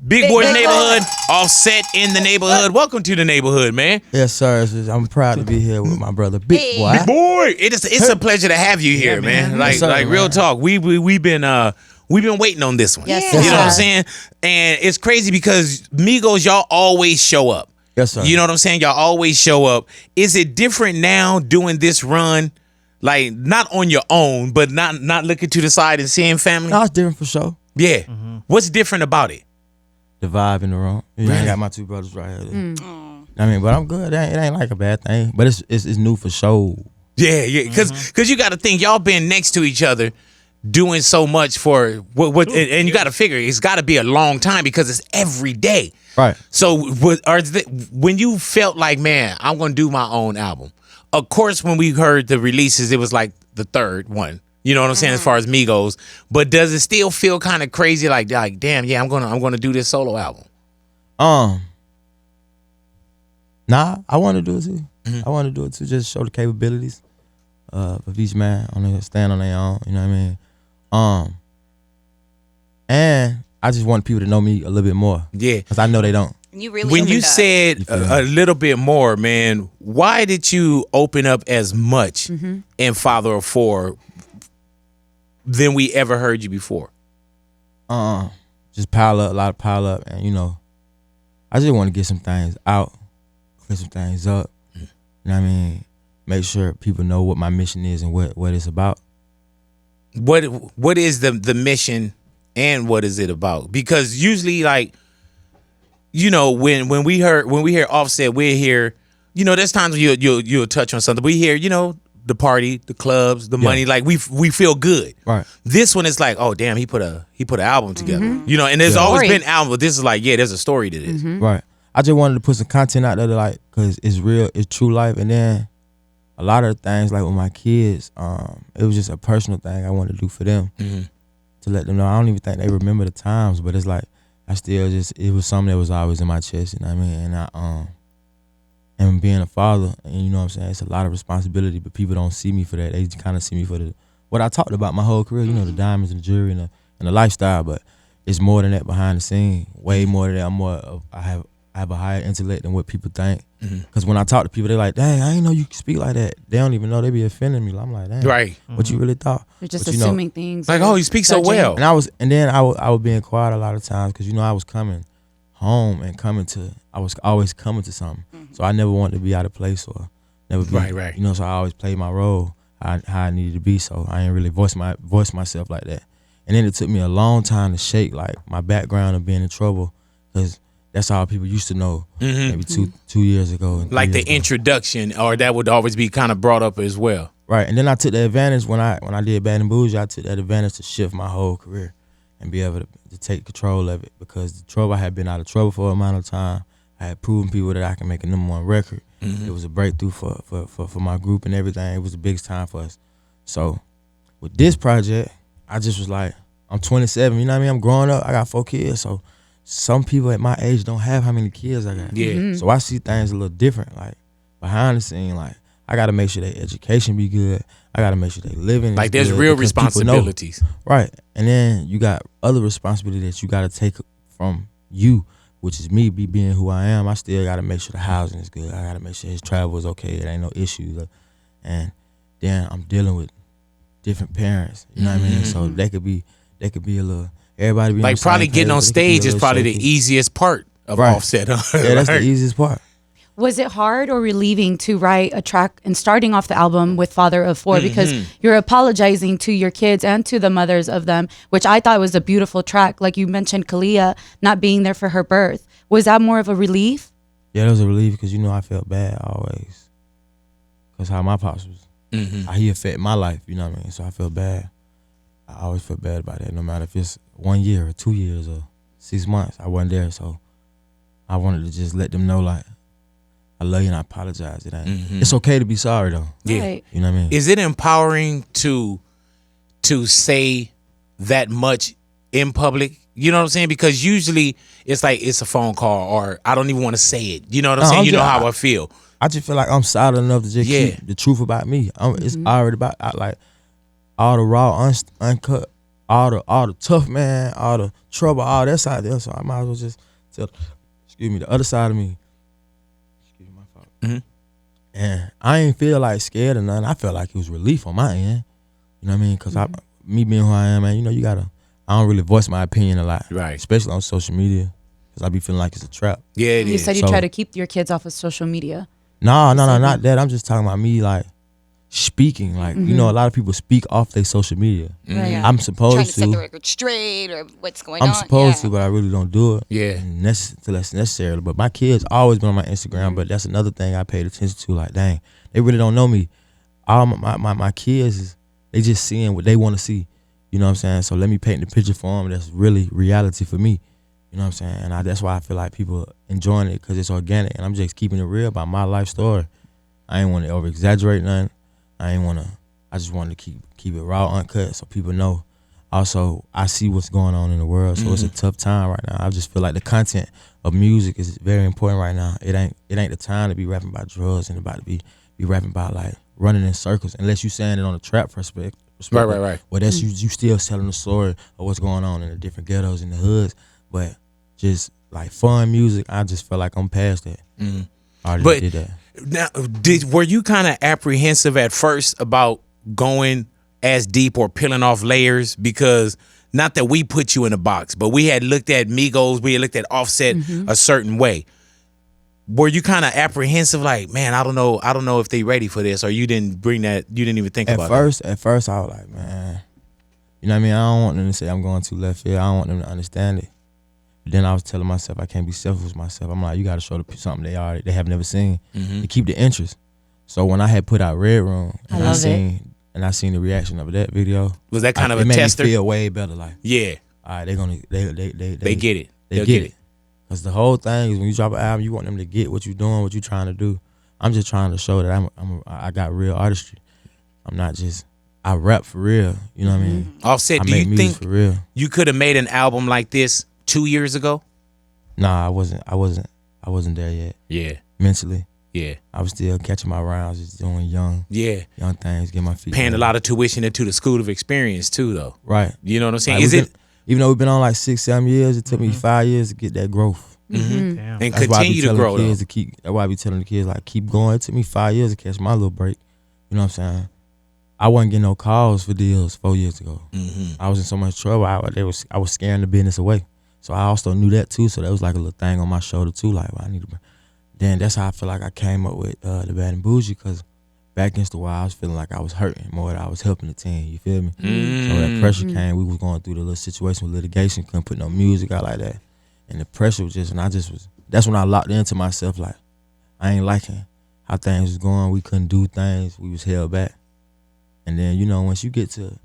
Big Boy's Neighborhood, Offset in the neighborhood. Welcome to the neighborhood, man. Yes, sir. I'm proud to be here with my brother, Big Boy. Big Boy, it's a pleasure to have you here, man. Like, yes, sir, like real talk. We've been waiting on this one. Yes, you know sir. what I'm saying? And it's crazy because Migos, y'all always show up. Yes, sir. You know what I'm saying? Y'all always show up. Is it different now doing this run? Like, not on your own, but not looking to the side and seeing family? No, it's different for sure. Yeah. What's different about it? The vibe in the room. I got my two brothers right here. I mean, but I'm good. It ain't like a bad thing. But it's new for sure. Yeah. Because you got to think, y'all been next to each other doing so much for what and you got to figure it's got to be a long time because it's every day. Right. So when you felt like, man, I'm going to do my own album. Of course, when we heard the releases, it was like the third one. You know what I'm saying, as far as Migos. But does it still feel kind of crazy? Like, damn, yeah, I'm gonna do this solo album. Nah, I want to do it too. I want to do it too, just show the capabilities of each man stand on their own. You know what I mean? And I just want people to know me a little bit more. Yeah, because I know they don't. You really when you said a little bit more, man, why did you open up as much in Father of Four than we ever heard you before? Just pile up, a lot of pile up, and I just want to get some things out, clear some things up. You know what I mean? Make sure people know what my mission is and what it's about. What is the mission and what is it about? Because usually, like, when we hear Offset, we're here. There's times when you'll touch on something. We hear, the party, the clubs, the money, like we feel good. Right. This one is like, oh damn, he put an album together. And there's always been albums, but this is like, yeah, there's a story to this. Right. I just wanted to put some content out there that, like, cause it's real, it's true life, and then a lot of the things, like with my kids, it was just a personal thing I wanted to do for them to let them know. I don't even think they remember the times, but it's like it was something that was always in my chest. You know what I mean? And and being a father, and you know what I'm saying, it's a lot of responsibility, but people don't see me for that. They kind of see me for what I talked about my whole career, the diamonds and the jewelry and the lifestyle, but it's more than that behind the scene, way more than that. I have a higher intellect than what people think. Because when I talk to people, they're like, dang, I didn't know you could speak like that. They don't even know. They be offending me. I'm like, dang, right. What you really thought? They're just assuming things. Like, oh, you speak so well. And I was being quiet a lot of times because, I was coming home and I was always coming to something. So I never wanted to be out of place or never be, right. So I always played my role how I needed to be. So I didn't really voice myself like that. And then it took me a long time to shake, like, my background of being in trouble, because that's all people used to know maybe 2 years ago. Like the introduction, or that would always be kind of brought up as well. Right. And then I took the advantage when I did Bad and Bougie. I took that advantage to shift my whole career and be able to take control of it, because the trouble, I had been out of trouble for a amount of time. I had proven people that I can make a #1 record. It was a breakthrough for my group and everything. It was the biggest time for us. So with this project, I just was like, I'm 27, you know what I mean? I'm growing up, I got 4 kids. So some people at my age don't have how many kids I got. Yeah. So I see things a little different, like behind the scene. Like, I got to make sure their education be good. I got to make sure they living. Like, there's real responsibilities. Right. And then you got other responsibilities that you got to take from you, which is me being who I am. I still got to make sure the housing is good. I got to make sure his travel is okay. It ain't no issues. And then I'm dealing with different parents. You know what I mean? So they could be a little, everybody be like, probably getting on stage is probably the easiest part of Offset. Yeah, that's the easiest part. Was it hard or relieving to write a track and starting off the album with Father of Four, because you're apologizing to your kids and to the mothers of them, which I thought was a beautiful track. Like you mentioned, Kalia not being there for her birth. Was that more of a relief? Yeah, it was a relief because, I felt bad always. Because how my pops was, how he affected my life, you know what I mean? So I felt bad. I always feel bad about that, no matter if it's 1 year or 2 years or 6 months. I wasn't there, so I wanted to just let them know, like, I love you and I apologize. It ain't. It's okay to be sorry though. Yeah, right. You know what I mean. Is it empowering to say that much in public? You know what I'm saying? Because usually it's like it's a phone call, or I don't even want to say it. You know what I'm saying? You know how I feel. I just feel like I'm solid enough to just keep the truth about me. It's already about like all the raw, uncut, all the tough man, all the trouble, all that side there. So I might as well just tell, the other side of me. Excuse me, my fault. Mm-hmm. And I ain't feel like scared or nothing. I felt like it was relief on my end. You know what I mean? Because me being who I am, man, you know, I don't really voice my opinion a lot. Right. Especially on social media. Because I be feeling like it's a trap. Yeah, it You is. said you try to keep your kids off of social media. No, not that. I'm just talking about me, like, speaking. Like, you know, a lot of people speak off their social media. Right. Yeah. I'm supposed Trying to. to set the record straight or what's going on. I'm supposed to, but I really don't do it. Yeah. Until that's necessary. But my kids always been on my Instagram, but that's another thing I paid attention to. Like, dang, they really don't know me. All my kids, they just seeing what they want to see. You know what I'm saying? So let me paint the picture for them that's really reality for me. You know what I'm saying? And that's why I feel like people enjoying it, because it's organic. And I'm just keeping it real about my life story. I ain't want to over-exaggerate nothing. I just wanted to keep it raw, uncut, so people know. Also, I see what's going on in the world, so it's a tough time right now. I just feel like the content of music is very important right now. It ain't the time to be rapping about drugs and about to be rapping about, like, running in circles, unless you saying it on a trap perspective. Right. Well, that's you still telling the story of what's going on in the different ghettos in the hoods, but just like fun music, I just feel like I'm past that. I already did that. Now, were you kind of apprehensive at first about going as deep or peeling off layers? Because not that we put you in a box, but we had looked at Migos, we had looked at Offset a certain way. Were you kind of apprehensive, like, man, I don't know if they ready for this, or you didn't bring that, you didn't even think about it? At first, I was like, man, you know what I mean? I don't want them to say I'm going too left field. I don't want them to understand it. But then I was telling myself I can't be selfish with myself. I'm like, you got to show them something they have never seen to keep the interest. So when I had put out Red Room, and I seen the reaction of that video, was that kind of a it made tester? me feel way better. Like, Yeah, all right, they get it. They get it. Because the whole thing is when you drop an album, you want them to get what you're doing, what you're trying to do. I'm just trying to show that I got real artistry. I'm not just, I rap for real. You know what I mean? Offset, I do make you music think for real. you could have made an album like this 2 years ago? Nah, I wasn't there yet. Yeah. Mentally. Yeah. I was still catching my rounds, just doing young things, getting my feet Paying wet. a lot of tuition into the School of Experience too, though. Right. You know what I'm saying? Like, even though we've been on like 6-7 years, it took me 5 years to get that growth. And That's continue to grow, though. That's why I be telling the kids, like, keep going. It took me 5 years to catch my little break. You know what I'm saying? I wasn't getting no calls for deals 4 years ago. I was in so much trouble. I was scaring the business away. So I also knew that too. So that was like a little thing on my shoulder too. Like, well, I need to. Then that's how I feel like I came up with the Bad and Bougie, because back against the wall, I was feeling like I was hurting more than I was helping the team. You feel me? So that pressure came. We was going through the little situation with litigation. Couldn't put no music out like that, and the pressure was just. And that's when I locked into myself. Like, I ain't liking how things was going. We couldn't do things. We was held back. And then, you know, once you get to,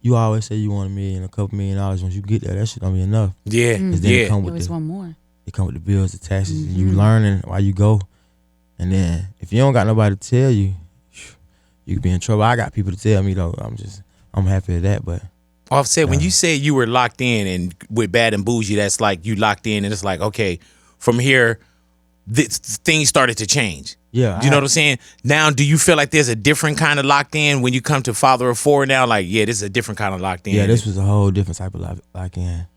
you always say you want $1 million, a couple $1 million. Once you get there, that shit don't be enough. Yeah. Then Yeah. it There was one more. It come with the bills, the taxes, and you learning while you go. And then if you don't got nobody to tell you, you could be in trouble. I got people to tell me though. I'm happy with that. But Offset, when you say you were locked in, and with Bad and Bougie, that's like you locked in, and it's like, okay, from here, things started to change. Yeah, You know what I'm saying? Now, do you feel like there's a different kind of locked in when you come to Father of Four now? Like, yeah, this is a different kind of locked in. Yeah, this was a whole different type of lock in.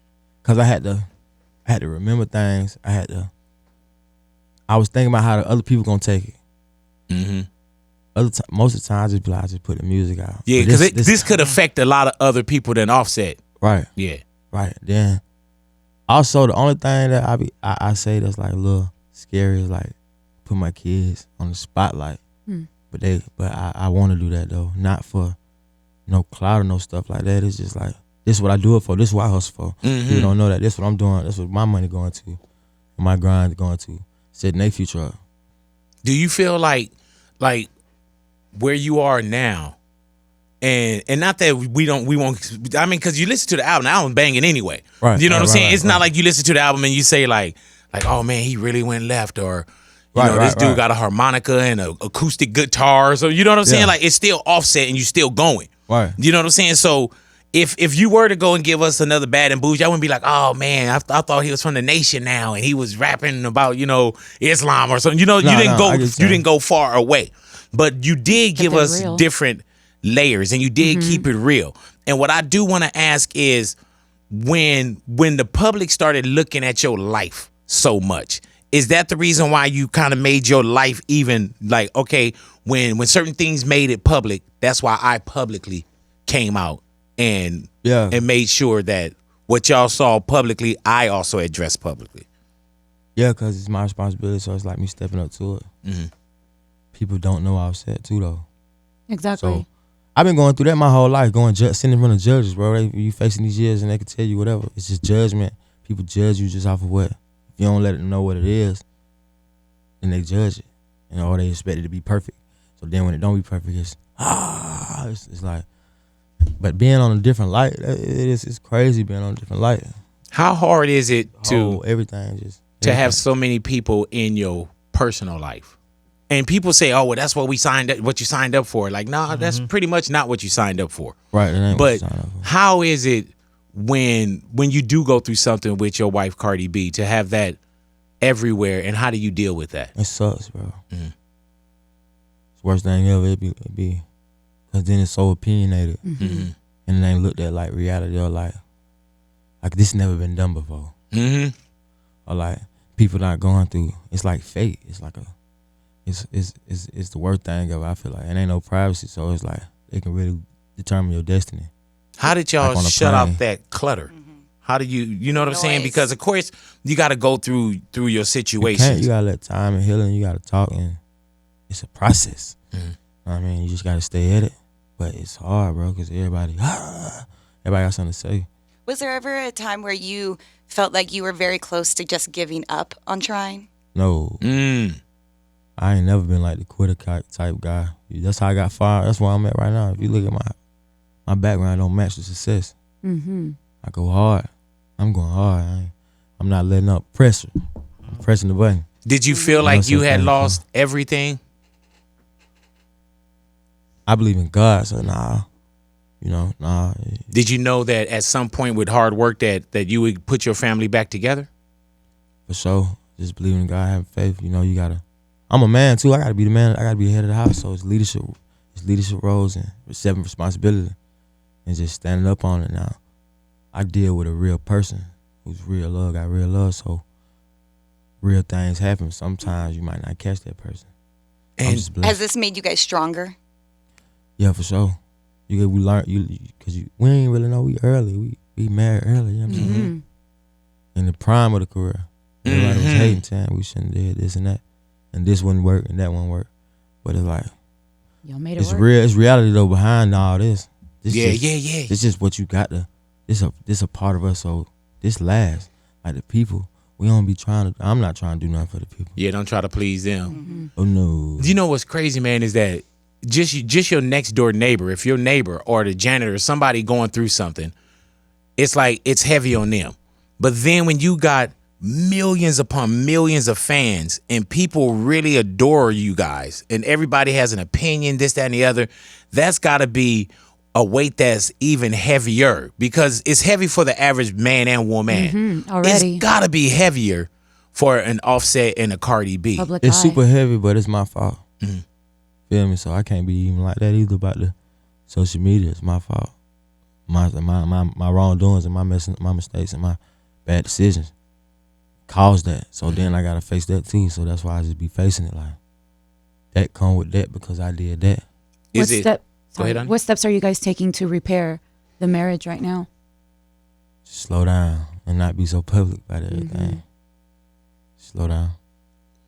Cause I had to remember things. I was thinking about how the other people gonna take it. Most of the time, I just put the music out. Yeah, because this could affect a lot of other people than Offset. Right. Yeah. Right. Then also the only thing that I say that's like a little scary is like put my kids on the spotlight. But I want to do that though, not for no clout or no stuff like that. It's just like, this is what I do it for. This is what I hustle for. People don't know that. This is what I'm doing. That's what my money going to, and my grind going to, setting their future up. Do you feel like where you are now, and not that we won't. I mean, because you listen to the album banging anyway. Right. You know what I'm saying? Right, it's not like you listen to the album and you say like, oh man, he really went left, or this dude got a harmonica and an acoustic guitar. So you know what I'm saying? Like, it's still Offset and you still going. Right. You know what I'm saying? So if you were to go and give us another Bad and Bougie, I wouldn't be like, oh man, I thought he was from the Nation now and he was rapping about, Islam or something. You didn't go far away. But you did give us real. different layers, and you did keep it real. And what I do want to ask is, when the public started looking at your life so much, is that the reason why you kind of made your life even like, okay, when certain things made it public, that's why I publicly came out and made sure that what y'all saw publicly, I also addressed publicly. Yeah, because it's my responsibility, so it's like me stepping up to it. Mm-hmm. People don't know I was upset too, though. Exactly. So I've been going through that my whole life, sitting in front of judges, bro. You facing these years and they can tell you whatever. It's just judgment. People judge you just off of what. If you don't let them know what it is, then they judge it. Or they expect it to be perfect. So then when it don't be perfect, it's like, but being on a different light, it's crazy being on a different light. How hard is it to have so many people in your personal life? And people say, "Oh, well, that's what you signed up for." Like, nah, that's pretty much not what you signed up for. Right. But how is it when you do go through something with your wife, Cardi B, to have that everywhere, and how do you deal with that? It sucks, bro. Mm-hmm. It's the worst thing ever. It be, because then it's so opinionated, and it ain't looked at like reality or like this never been done before, or like people not going through. It's like fate. It's like it's the worst thing ever. I feel like it ain't no privacy, so it's like they can really determine your destiny. How did y'all shut out that clutter? How do you know what I'm saying? Because of course you got to go through your situations. You gotta let time and healing. You gotta talk, and it's a process. I mean, you just gotta stay at it, but it's hard, bro, because everybody got something to say. Was there ever a time where you felt like you were very close to just giving up on trying? No. I ain't never been like the quitter type guy. That's how I got fired. That's where I'm at right now. If you look at my background, don't match the success. I go hard. I'm going hard. I'm not letting up pressure. I'm pressing the button. Did you feel like you had lost everything? I believe in God, so nah. Did you know that at some point with hard work that you would put your family back together? For sure. Just believing in God, having faith. You gotta. I'm a man too. I gotta be the man. I gotta be the head of the house. So it's leadership roles and accepting responsibility, and just standing up on it. Now, I deal with a real person who's real love, got real love. So real things happen. Sometimes you might not catch that person. And has this made you guys stronger? Yeah, for sure. We learn because we ain't really know we early. We married early. You know what I'm saying? In the prime of the career, everybody was hating, saying we shouldn't have did this and that, and this wouldn't work and that wouldn't work. But it's like, y'all made it work. Real. It's reality though behind all this. Yeah. It's just what you got to. This a part of us. So this lasts. Like the people, we don't be trying to. I'm not trying to do nothing for the people. Yeah, don't try to please them. Oh no. You know what's crazy, man, is that just your next door neighbor, if your neighbor or the janitor or somebody going through something, it's like it's heavy on them. But then when you got millions upon millions of fans and people really adore you guys and everybody has an opinion, this, that, and the other, that's got to be a weight that's even heavier, because it's heavy for the average man and woman. Already. It's got to be heavier for an Offset and a Cardi B. It's super heavy, but it's my fault. Feel me? So I can't be even like that either about the social media. It's my fault. My wrongdoings and my mistakes and my bad decisions caused that. So then I gotta face that too. So that's why I just be facing it like that come with that because I did that. What steps are you guys taking to repair the marriage right now? Slow down and not be so public about everything. Slow down.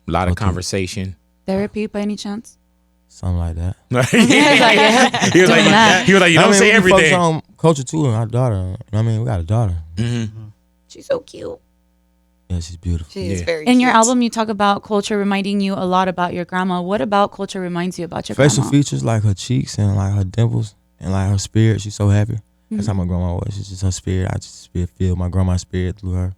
A lot of conversation. Therapy by any chance? Something like that. He was like, you don't say everything. We focus on culture too, and our daughter. I mean, we got a daughter. She's so cute. Yeah, she's beautiful. She is very cute. In your album, you talk about culture reminding you a lot about your grandma. What about culture reminds you about your facial grandma? features, like her cheeks and like her dimples and like her spirit. She's so happy. That's how my grandma was. She's just her spirit. I just feel my grandma's spirit through her.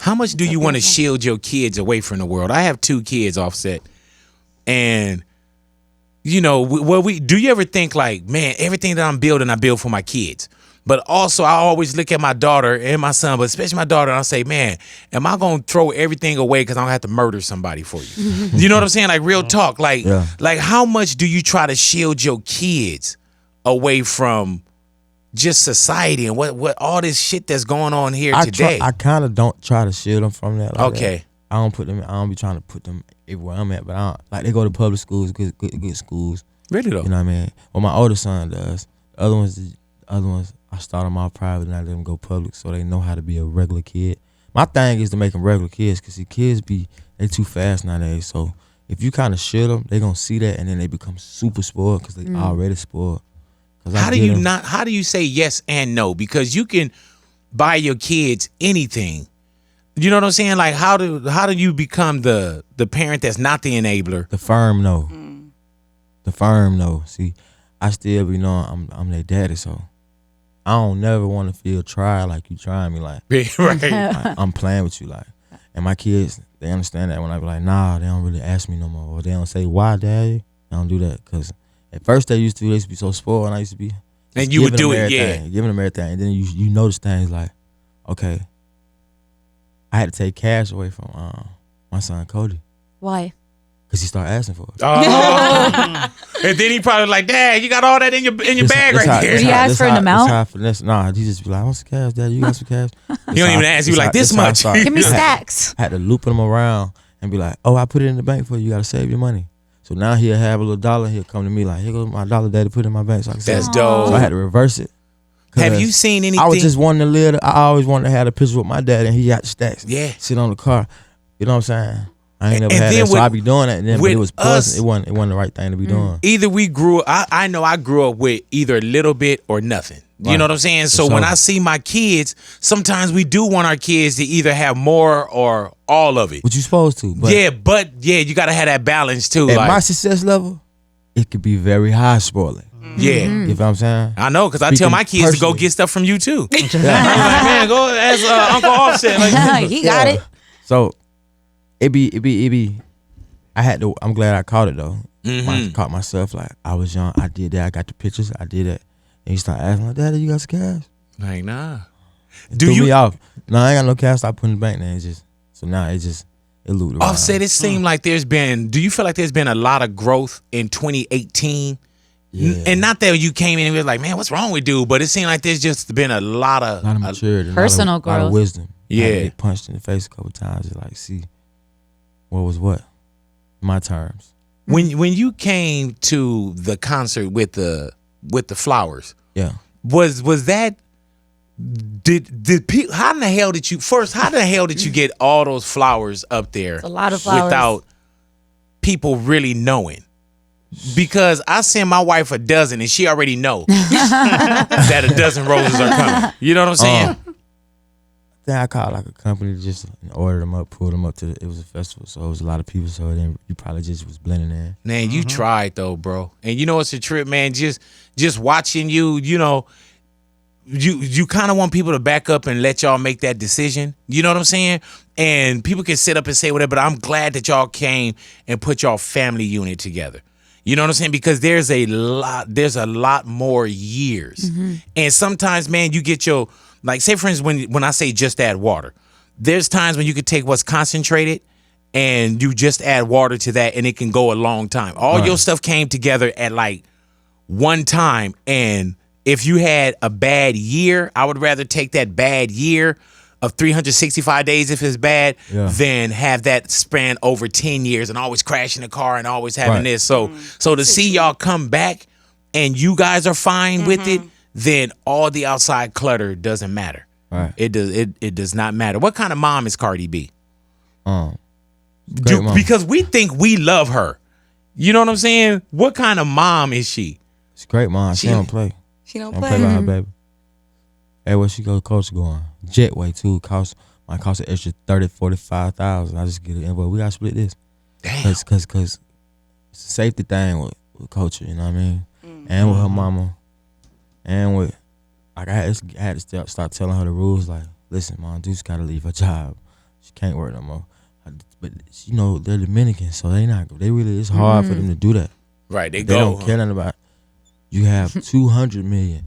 How much do you want to shield your kids away from the world? I have 2 kids, Offset, and do you ever think like, man, everything that I'm building, I build for my kids? But also, I always look at my daughter and my son, but especially my daughter, and I say, man, am I going to throw everything away because I'm going to have to murder somebody for you? You know what I'm saying? Like, real talk. Like, like, how much do you try to shield your kids away from just society and what all this shit that's going on here today. I kind of don't try to shield them from that. Like okay. That. I don't be trying to put them everywhere I'm at, but I don't, like they go to public schools, good schools. Really though? You know what I mean? Well, my older son does. The other ones, I start them off private and I let them go public so they know how to be a regular kid. My thing is to make them regular kids because see, kids they too fast nowadays. So if you kind of shield them, they gonna see that and then they become super spoiled because they already spoiled. How do you say yes and no? Because you can buy your kids anything. You know what I'm saying? Like how do you become the parent that's not the enabler? The firm no. The firm no. See, I still be knowing I'm their daddy, so I don't never want to feel tried like you trying me like. Right. Like, I'm playing with you like. And my kids, they understand that when I be like, nah, they don't really ask me no more. Or they don't say, why, daddy? They don't do that. Because at first they used to be so spoiled and I used to be. And you would do it, giving them everything. And then you notice things like, okay, I had to take cash away from my son Cody. Why? Because he started asking for it. Oh. And then he probably like, Dad, you got all that in your bag right there. Did he ask for an amount? Nah, he just be like, I want some cash, Dad. You got some cash? He don't even ask you like this much. Give me stacks. I had to loop him around and be like, oh, I put it in the bank for you. You got to save your money. So now he'll have a little dollar. He'll come to me like, here goes my dollar, Daddy. Put it in my bank. So I can That's dope. So I had to reverse it. Have you seen anything? I was just wanting to live. I always wanted to have a picture with my dad and he got the stacks. Yeah. Sit on the car. You know what I'm saying? I ain't never had that, so I be doing that. And then but it was plus, it wasn't the right thing to be doing. Either we grew up, I know I grew up with either a little bit or nothing. You know what I'm saying? So when I see my kids, sometimes we do want our kids to either have more or all of it. What you supposed to. But you got to have that balance too. At my success level, it could be very high spoiling. Yeah. You know what I'm saying? I know, because I tell my kids to go get stuff from you too. I'm like, man, go ask Uncle Offset. Like, he got it. So it be. I'm glad I caught it though. I caught myself like I was young. I did that. I got the pictures. I did that. And he started asking like, Daddy, you got some cash? Like, nah. Threw me off. No, I ain't got no cash. I put in the bank. Then it looped around. Offset, it seemed like do you feel like there's been a lot of growth in 2018? Yeah. And not that you came in and was like, man, what's wrong with dude? But it seemed like there's just been a lot of maturity, personal growth, a lot of wisdom. Yeah, I get punched in the face a couple times. Just like, see, what was what? My terms. When you came to the concert with the flowers, yeah, was that did people? How in the hell did you get all those flowers up there? It's a lot of flowers without people really knowing. Because I send my wife a dozen and she already know that a dozen roses are coming. You know what I'm saying? Then I called like a company to just order them up, pull them up to it was a festival, so it was a lot of people. So then you probably just was blending in. Man, you tried though, bro. And you know it's a trip, man. Just watching you, you know, you kind of want people to back up and let y'all make that decision. You know what I'm saying? And people can sit up and say whatever, but I'm glad that y'all came and put y'all family unit together. You know what I'm saying? Because there's a lot more years. And sometimes, man, you get your, like, say for instance, when I say just add water, there's times when you could take what's concentrated and you just add water to that and it can go a long time. All your stuff came together at like one time. And if you had a bad year, I would rather take that bad year of 365 days if it's bad, than have that span over 10 years and always crashing the car and always having this. So to see y'all come back and you guys are fine with it, then all the outside clutter doesn't matter. Right. It does not matter. What kind of mom is Cardi B? Mom. Because we think we love her. You know what I'm saying? What kind of mom is she? She's a great mom. She don't play. She don't play by her baby. Everywhere she go, coach going. Jetway too might cost an extra 30, 45,000. I just get an invoice. We gotta split this. Damn. Cause it's a safety thing with culture, you know what I mean? And with her mama. And with like I had to start telling her the rules, like, listen, mom, dude's gotta leave her job. She can't work no more. But you know, they're Dominican, so it's hard for them to do that. Right, they don't care nothing about it. You have 200 million.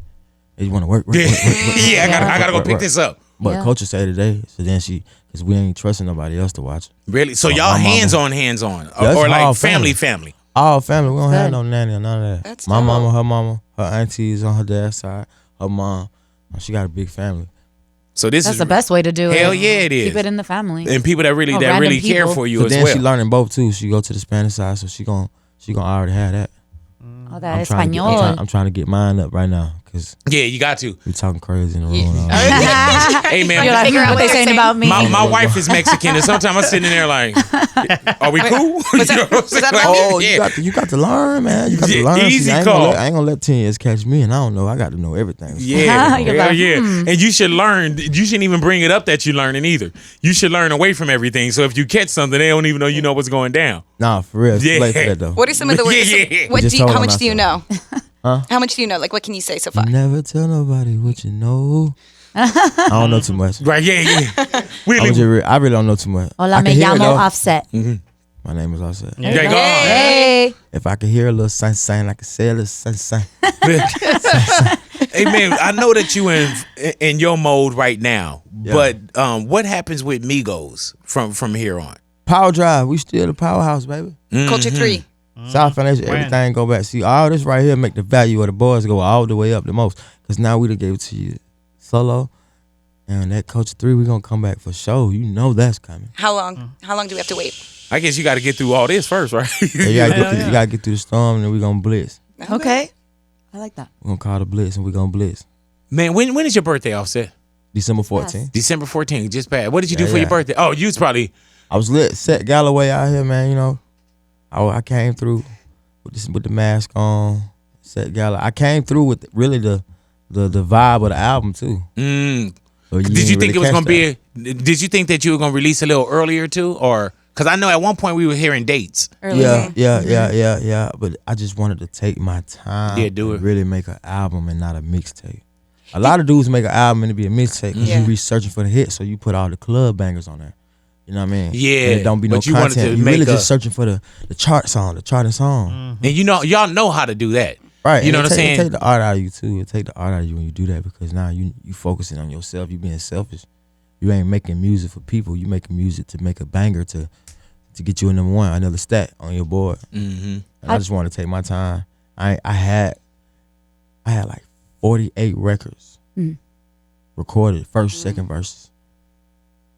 They want to work. Yeah, I gotta go pick this up. But culture say today, so then because we ain't trusting nobody else to watch. Really? So y'all hands on, Yeah, or like family. family. All family. We don't have no nanny or none of that. That's my dope. mama, her aunties on her dad's side, her mom. She got a big family. So that's the best way to do it. Hell yeah, it is. Keep it in the family. And people that really care for you but as then well. she learning both too. She go to the Spanish side, so she gonna already have that. Oh, that Espanol. I'm trying to get mine up right now because you got to. we talking crazy in the room. Hey man, You're like, what they saying about me? my wife is Mexican, and sometimes I'm sitting there like, "Are we cool?" Was that Oh, you got to learn, man. You got to learn. Easy I call. ain't gonna let 10 years catch me, and I don't know. I got to know everything. Yeah, You're hell like, yeah. And you should learn. You shouldn't even bring it up that you're learning either. You should learn away from everything. So if you catch something, they don't even know you know what's going down. Nah, for real. It's Yeah. too late for that though. What are some of the words? Yeah. How much do you know? Huh? How much do you know? Like, what can you say so far? Never tell nobody what you know. I don't know too much. Right? Yeah. I really don't know too much. Hola, I me can hear it, llamo though. Offset. My name is Offset. Hey. If I could hear a little sign, I could say a little sign. Hey man, I know that you in your mode right now, but what happens with Migos from here on? Power Drive, we still the powerhouse, baby. Culture 3. South Financial, everything go back. See, all this right here make the value of the boys go all the way up the most. Because now we done gave it to you solo. And that Culture 3, we going to come back for sure. You know that's coming. How long? How long do we have to wait? I guess you got to get through all this first, right? Yeah, you got to get through the storm, and then we going to blitz. Okay. I like that. We're going to call the blitz, and we going to blitz. Man, when is your birthday, Offset? December 14th. December 14th, just passed. What did you do for your birthday? Oh, you was probably... I was lit. Set Galloway out here, man, you know. I came through with the mask on. Set Galloway. I came through with really the vibe of the album, too. So did you think it was going to be... Did you think that you were going to release a little earlier, too? Or... Because I know at one point we were hearing dates. Yeah. But I just wanted to take my time. Yeah, do it. Really make an album and not a mixtape. A lot of dudes make an album and it be a mixtape because you researching for the hit, so you put all the club bangers on there. You know what I mean? Yeah. And it don't be no you wanted content. to You make really just searching for the charting song. And you know, y'all know how to do that. Right. You know what I'm saying? It take the art out of you too. It take the art out of you when you do that because now you focusing on yourself. You being selfish. You ain't making music for people. You making music to make a banger to get you a number one, another stat on your board. And I just want to take my time. I had like 48 records recorded, first, second verses.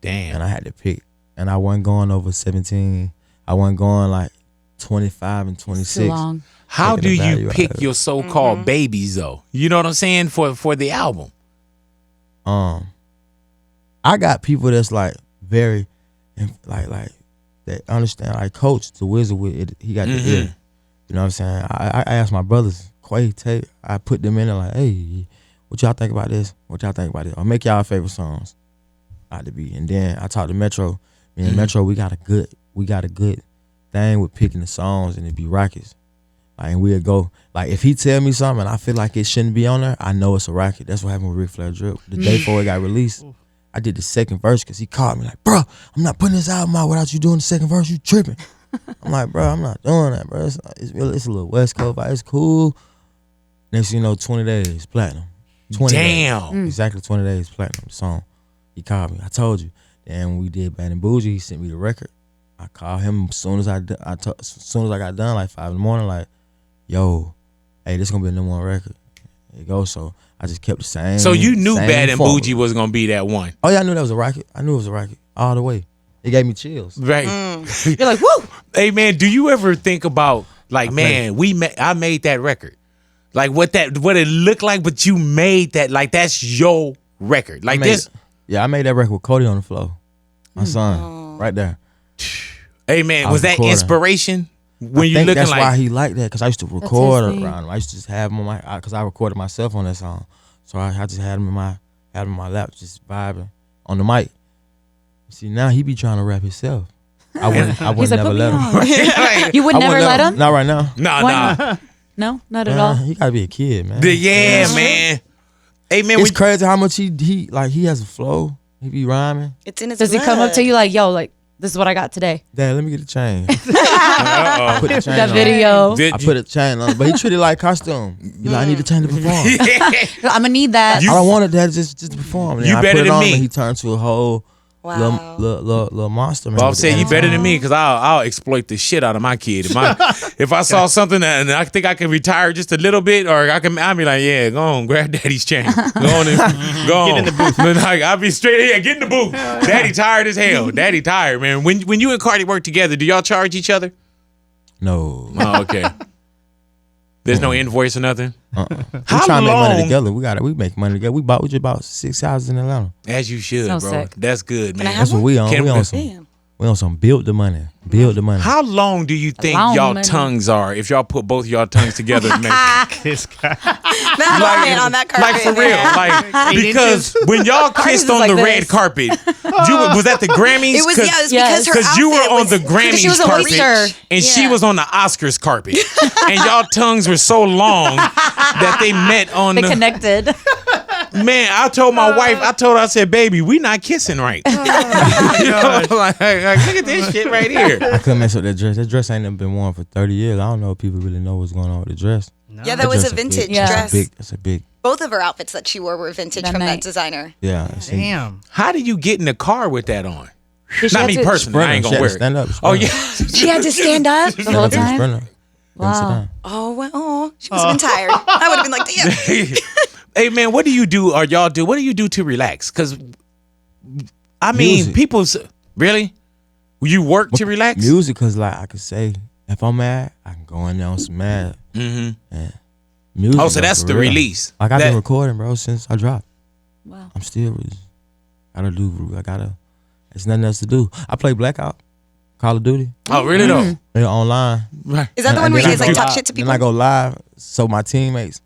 Damn. And I had to pick. And I wasn't going over 17. I wasn't going like 25 and 26. Too long. How do you pick your so-called babies though? You know what I'm saying for the album? I got people that's like very like that understand. Like Coach, the wizard with it, he got the ear. You know what I'm saying? I asked my brothers, Quay, Tate, I put them in there like, hey, what y'all think about this? What y'all think about this? Or make y'all favorite songs out to be. And then I talked to Metro. Me and Metro, we got a good thing with picking the songs and it be rockets. Like, and we'll go, like if he tell me something and I feel like it shouldn't be on there, I know it's a rocket. That's what happened with Ric Flair Drip. The day before it got released, I did the second verse because he called me like, bro, I'm not putting this album out without you doing the second verse. You tripping. I'm like, bro, I'm not doing that, bro. It's a little West Coast vibe. It's cool. Next thing you know, 20 days, platinum. 20 Damn. days. Exactly 20 days, platinum, the song. He called me. I told you. Then when we did Bad and Bougie, he sent me the record. I called him as soon as I got done, like 5 in the morning, like, yo, hey, this gonna be a number one record. There you go. So I just kept the same. So you knew Bad and formula. Bougie was gonna be that one. Oh yeah, I knew that was a rocket. I knew it was a rocket all the way. It gave me chills. Right. You're like, woo. Hey man, do you ever think about like, man, I made that record. Like what it looked like, but you made that, like that's your record. Like this. Yeah, I made that record with Cody on the floor. My son. Right there. Hey man, was that recording. Inspiration? When you think looking that's like why he liked that, because I used to record his thing. around him. I used to just have him on my, because I recorded myself on that song. So I just had him in my lap, just vibing on the mic. See, now he be trying to rap himself. I would never let him. You would never let him? Not right now. Nah. No, not at all. He gotta be a kid, man. Yeah, man. Hey man, It's crazy how much he has a flow. He be rhyming. It's in his Does he come up to you like, yo, like, this is what I got today? Dad, let me get a chain. I put the chain That on. video. I put a chain on, but he treated it like costume. He's like, I need a chain to perform. I'm going to need that. I don't want it, Dad, just to perform. And You I better put it than on me. And he turned to a whole Wow. Little monster, man. Well, I'm saying you better than me because I'll exploit the shit out of my kid. If I saw something and I think I can retire just a little bit, or I'll be like, yeah, go on, grab daddy's chain. Go on and go on. Get in the booth. Like, I'll be straight here, get in the booth. Daddy tired as hell. Daddy tired, man. When you and Cardi work together, do y'all charge each other? No. Oh, okay. There's no invoice or nothing. We trying to make money together. We make money together. We just bought 6 houses in Atlanta. As you should, So bro. sick. That's good, man. That's what we on. We on some build the money. Build the money. How long do you think Long y'all money. tongues are if y'all put both y'all tongues together? This guy. That man on that carpet. Like for real, man. like because when y'all kissed is on like the this. red carpet, was that the Grammys? It was, yeah, it was because her Because you were outfit on was- the because Grammys she was a carpet, waiter. and she Yeah. was on the Oscars carpet, and y'all tongues were so long that they met on They the. connected. Man, I told my wife, I said, baby, we not kissing right. You know, like, look at this shit right here. I couldn't mess with that dress. That dress ain't never been worn for 30 years. I don't know if people really know what's going on with the dress. Yeah, that was dress a is vintage big. dress. That's a big. Both of her outfits that she wore were vintage That from that night. designer. Yeah. Damn. How do you get in the car with that on? Did she Not have me to- personally. I ain't gonna wear it. Stand up. Oh, yeah. She had to stand up. The whole time? Wow. Oh, well, she must have been tired. I would have been like, damn. Hey man, what do you do or y'all do? What do you do to relax? Because I mean, Music. people's really. You work to relax? Music, cause like I could say, if I'm mad, I can go in there on some mad. Mm-hmm. And music. Oh, so though, that's for the real. release. Like I've That- been recording, bro, since I dropped. Wow. I'm still There's nothing else to do. I play Blackout, Call of Duty. Oh, really though? Yeah, online. Right. Is that the one where you then I guys like go talk live- shit to people? Then I go live, so my teammates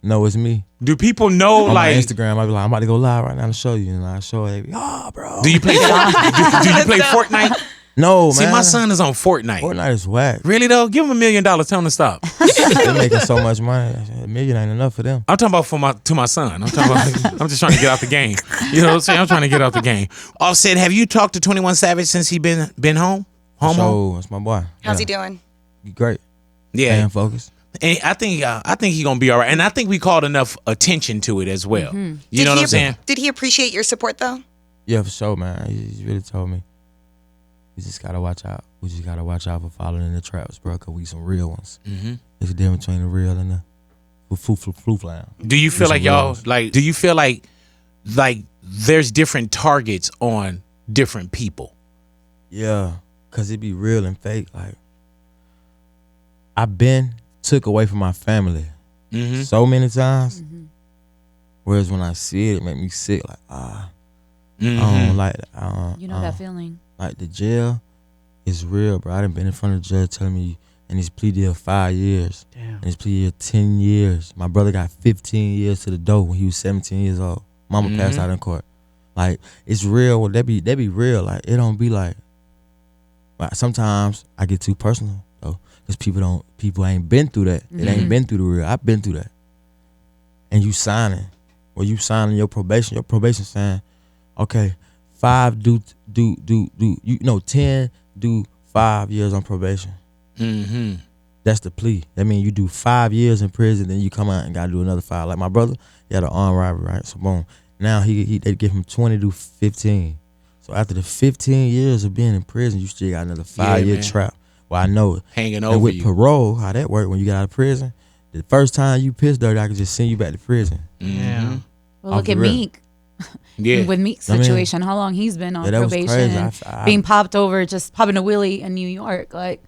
know it's me. Do people know On my like? Instagram, I be like, I'm about to go live right now to show you, and I show it. They be, oh, bro. Do you play? do you play Fortnite? No, See, man. my son is on Fortnite. Fortnite is whack. Really though? Give him $1 million. Tell him to stop. They're making so much money. $1 million ain't enough for them. I'm talking about to my son. I'm talking about. I'm just trying to get out the game. You know what I'm saying? I'm trying to get out the game. Offset, have you talked to 21 Savage since he been home? Home? So that's my boy. How's he doing? He great. Yeah. Staying focused. And I think he gonna be all right. And I think we called enough attention to it as well. You know what I'm saying? Did he appreciate your support though? Yeah, for sure, man. He really told me. We just gotta watch out. We just gotta watch out for following in the traps, bro. Cause we some real ones. Mm-hmm. There's a difference between the real and the flu. Do you feel We like some real y'all ones. like? Do you feel like there's different targets on different people? Yeah, cause it be real and fake. Like I've been took away from my family Mm-hmm. so many times. Whereas when I see it, it make me sick. Like I don't like. You know that feeling. Like the jail is real, bro. I done been in front of the judge telling me, and his plea deal 5 years. Damn. And his plea deal 10 years. My brother got 15 years to the door when he was 17 years old. Mama passed out in court. Like it's real. Well, that be real. Like it don't be like sometimes I get too personal though, because people ain't been through that. It ain't been through the real. I've been through that. And you signing your probation. Your probation saying, okay, 5 do 10 do 5 years on probation. Mm-hmm. That's the plea. That means you do 5 years in prison, then you come out and gotta do another 5. Like my brother, he had an armed robbery, right? So boom. Now they give him 20 to 15. So after the 15 years of being in prison, you still got another 5-year man. trap. Well, I know it. Hanging And over with you. parole, how that work when you get out of prison, the first time you piss dirty, I can just send you back to prison. Yeah. Well, Off look the at rip. Meek. Yeah. With Meek's I mean, situation, how long he's been on yeah, that was probation crazy. and I- being popped over, just popping a wheelie in New York. Like,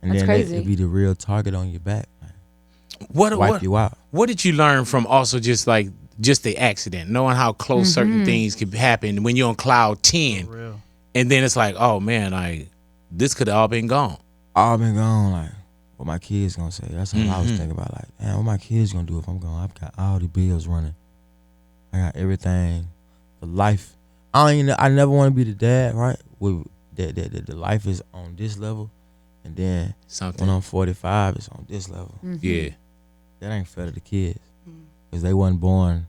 And that's then crazy. it be the real target on your back. Like, What wipe you out. What did you learn from also just the accident, knowing how close certain things could happen when you're on cloud 10, Real. and then it's like, oh man, like this could have all been gone. All been gone, like, what my kids gonna say? That's all I was thinking about. Like, man, what my kids gonna do if I'm gone? I've got all the bills running. I got everything. The life. I never want to be the dad, right? With that the life is on this level, and then Something. when I'm 45, it's on this level. Yeah. That ain't fair to the kids, because they weren't born.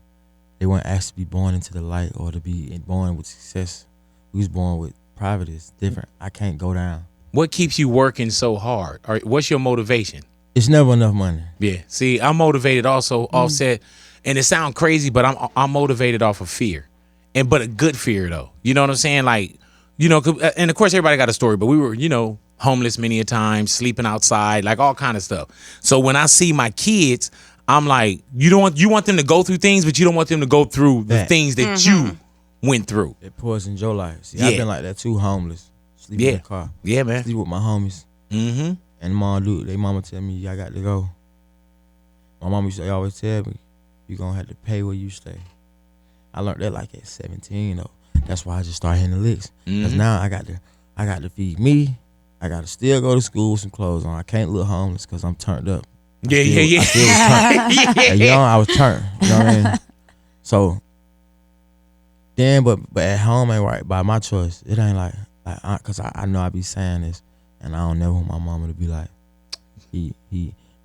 They weren't asked to be born into the light or to be born with success. We was born with poverty. It's different. I can't go down. What keeps you working so hard? Or what's your motivation? It's never enough money. Yeah. See, I'm motivated also, Offset, and it sounds crazy, but I'm motivated off of fear, but a good fear though. You know what I'm saying? Like You know, and of course everybody got a story, but we were, you know, homeless many a time, sleeping outside, like all kind of stuff. So when I see my kids, I'm like, you want them to go through things, but you don't want them to go through the things that you went through. It poisoned your life. See, I've been like that too, homeless. Sleeping in the car. Yeah, man. Sleep with my homies. Mm-hmm. And mama tell me, I got to go. My mama used to always tell me, you gonna have to pay where you stay. I learned that like at 17 though. That's why I just started hitting the licks. Cause now I got to feed me. I got to still go to school with some clothes on. I can't look homeless cause I'm turned up. I still was turned. At young, I was turned. You know what I mean? So then, but at home ain't right by my choice. It ain't like cause I know I be saying this, and I don't never want my mama to be like,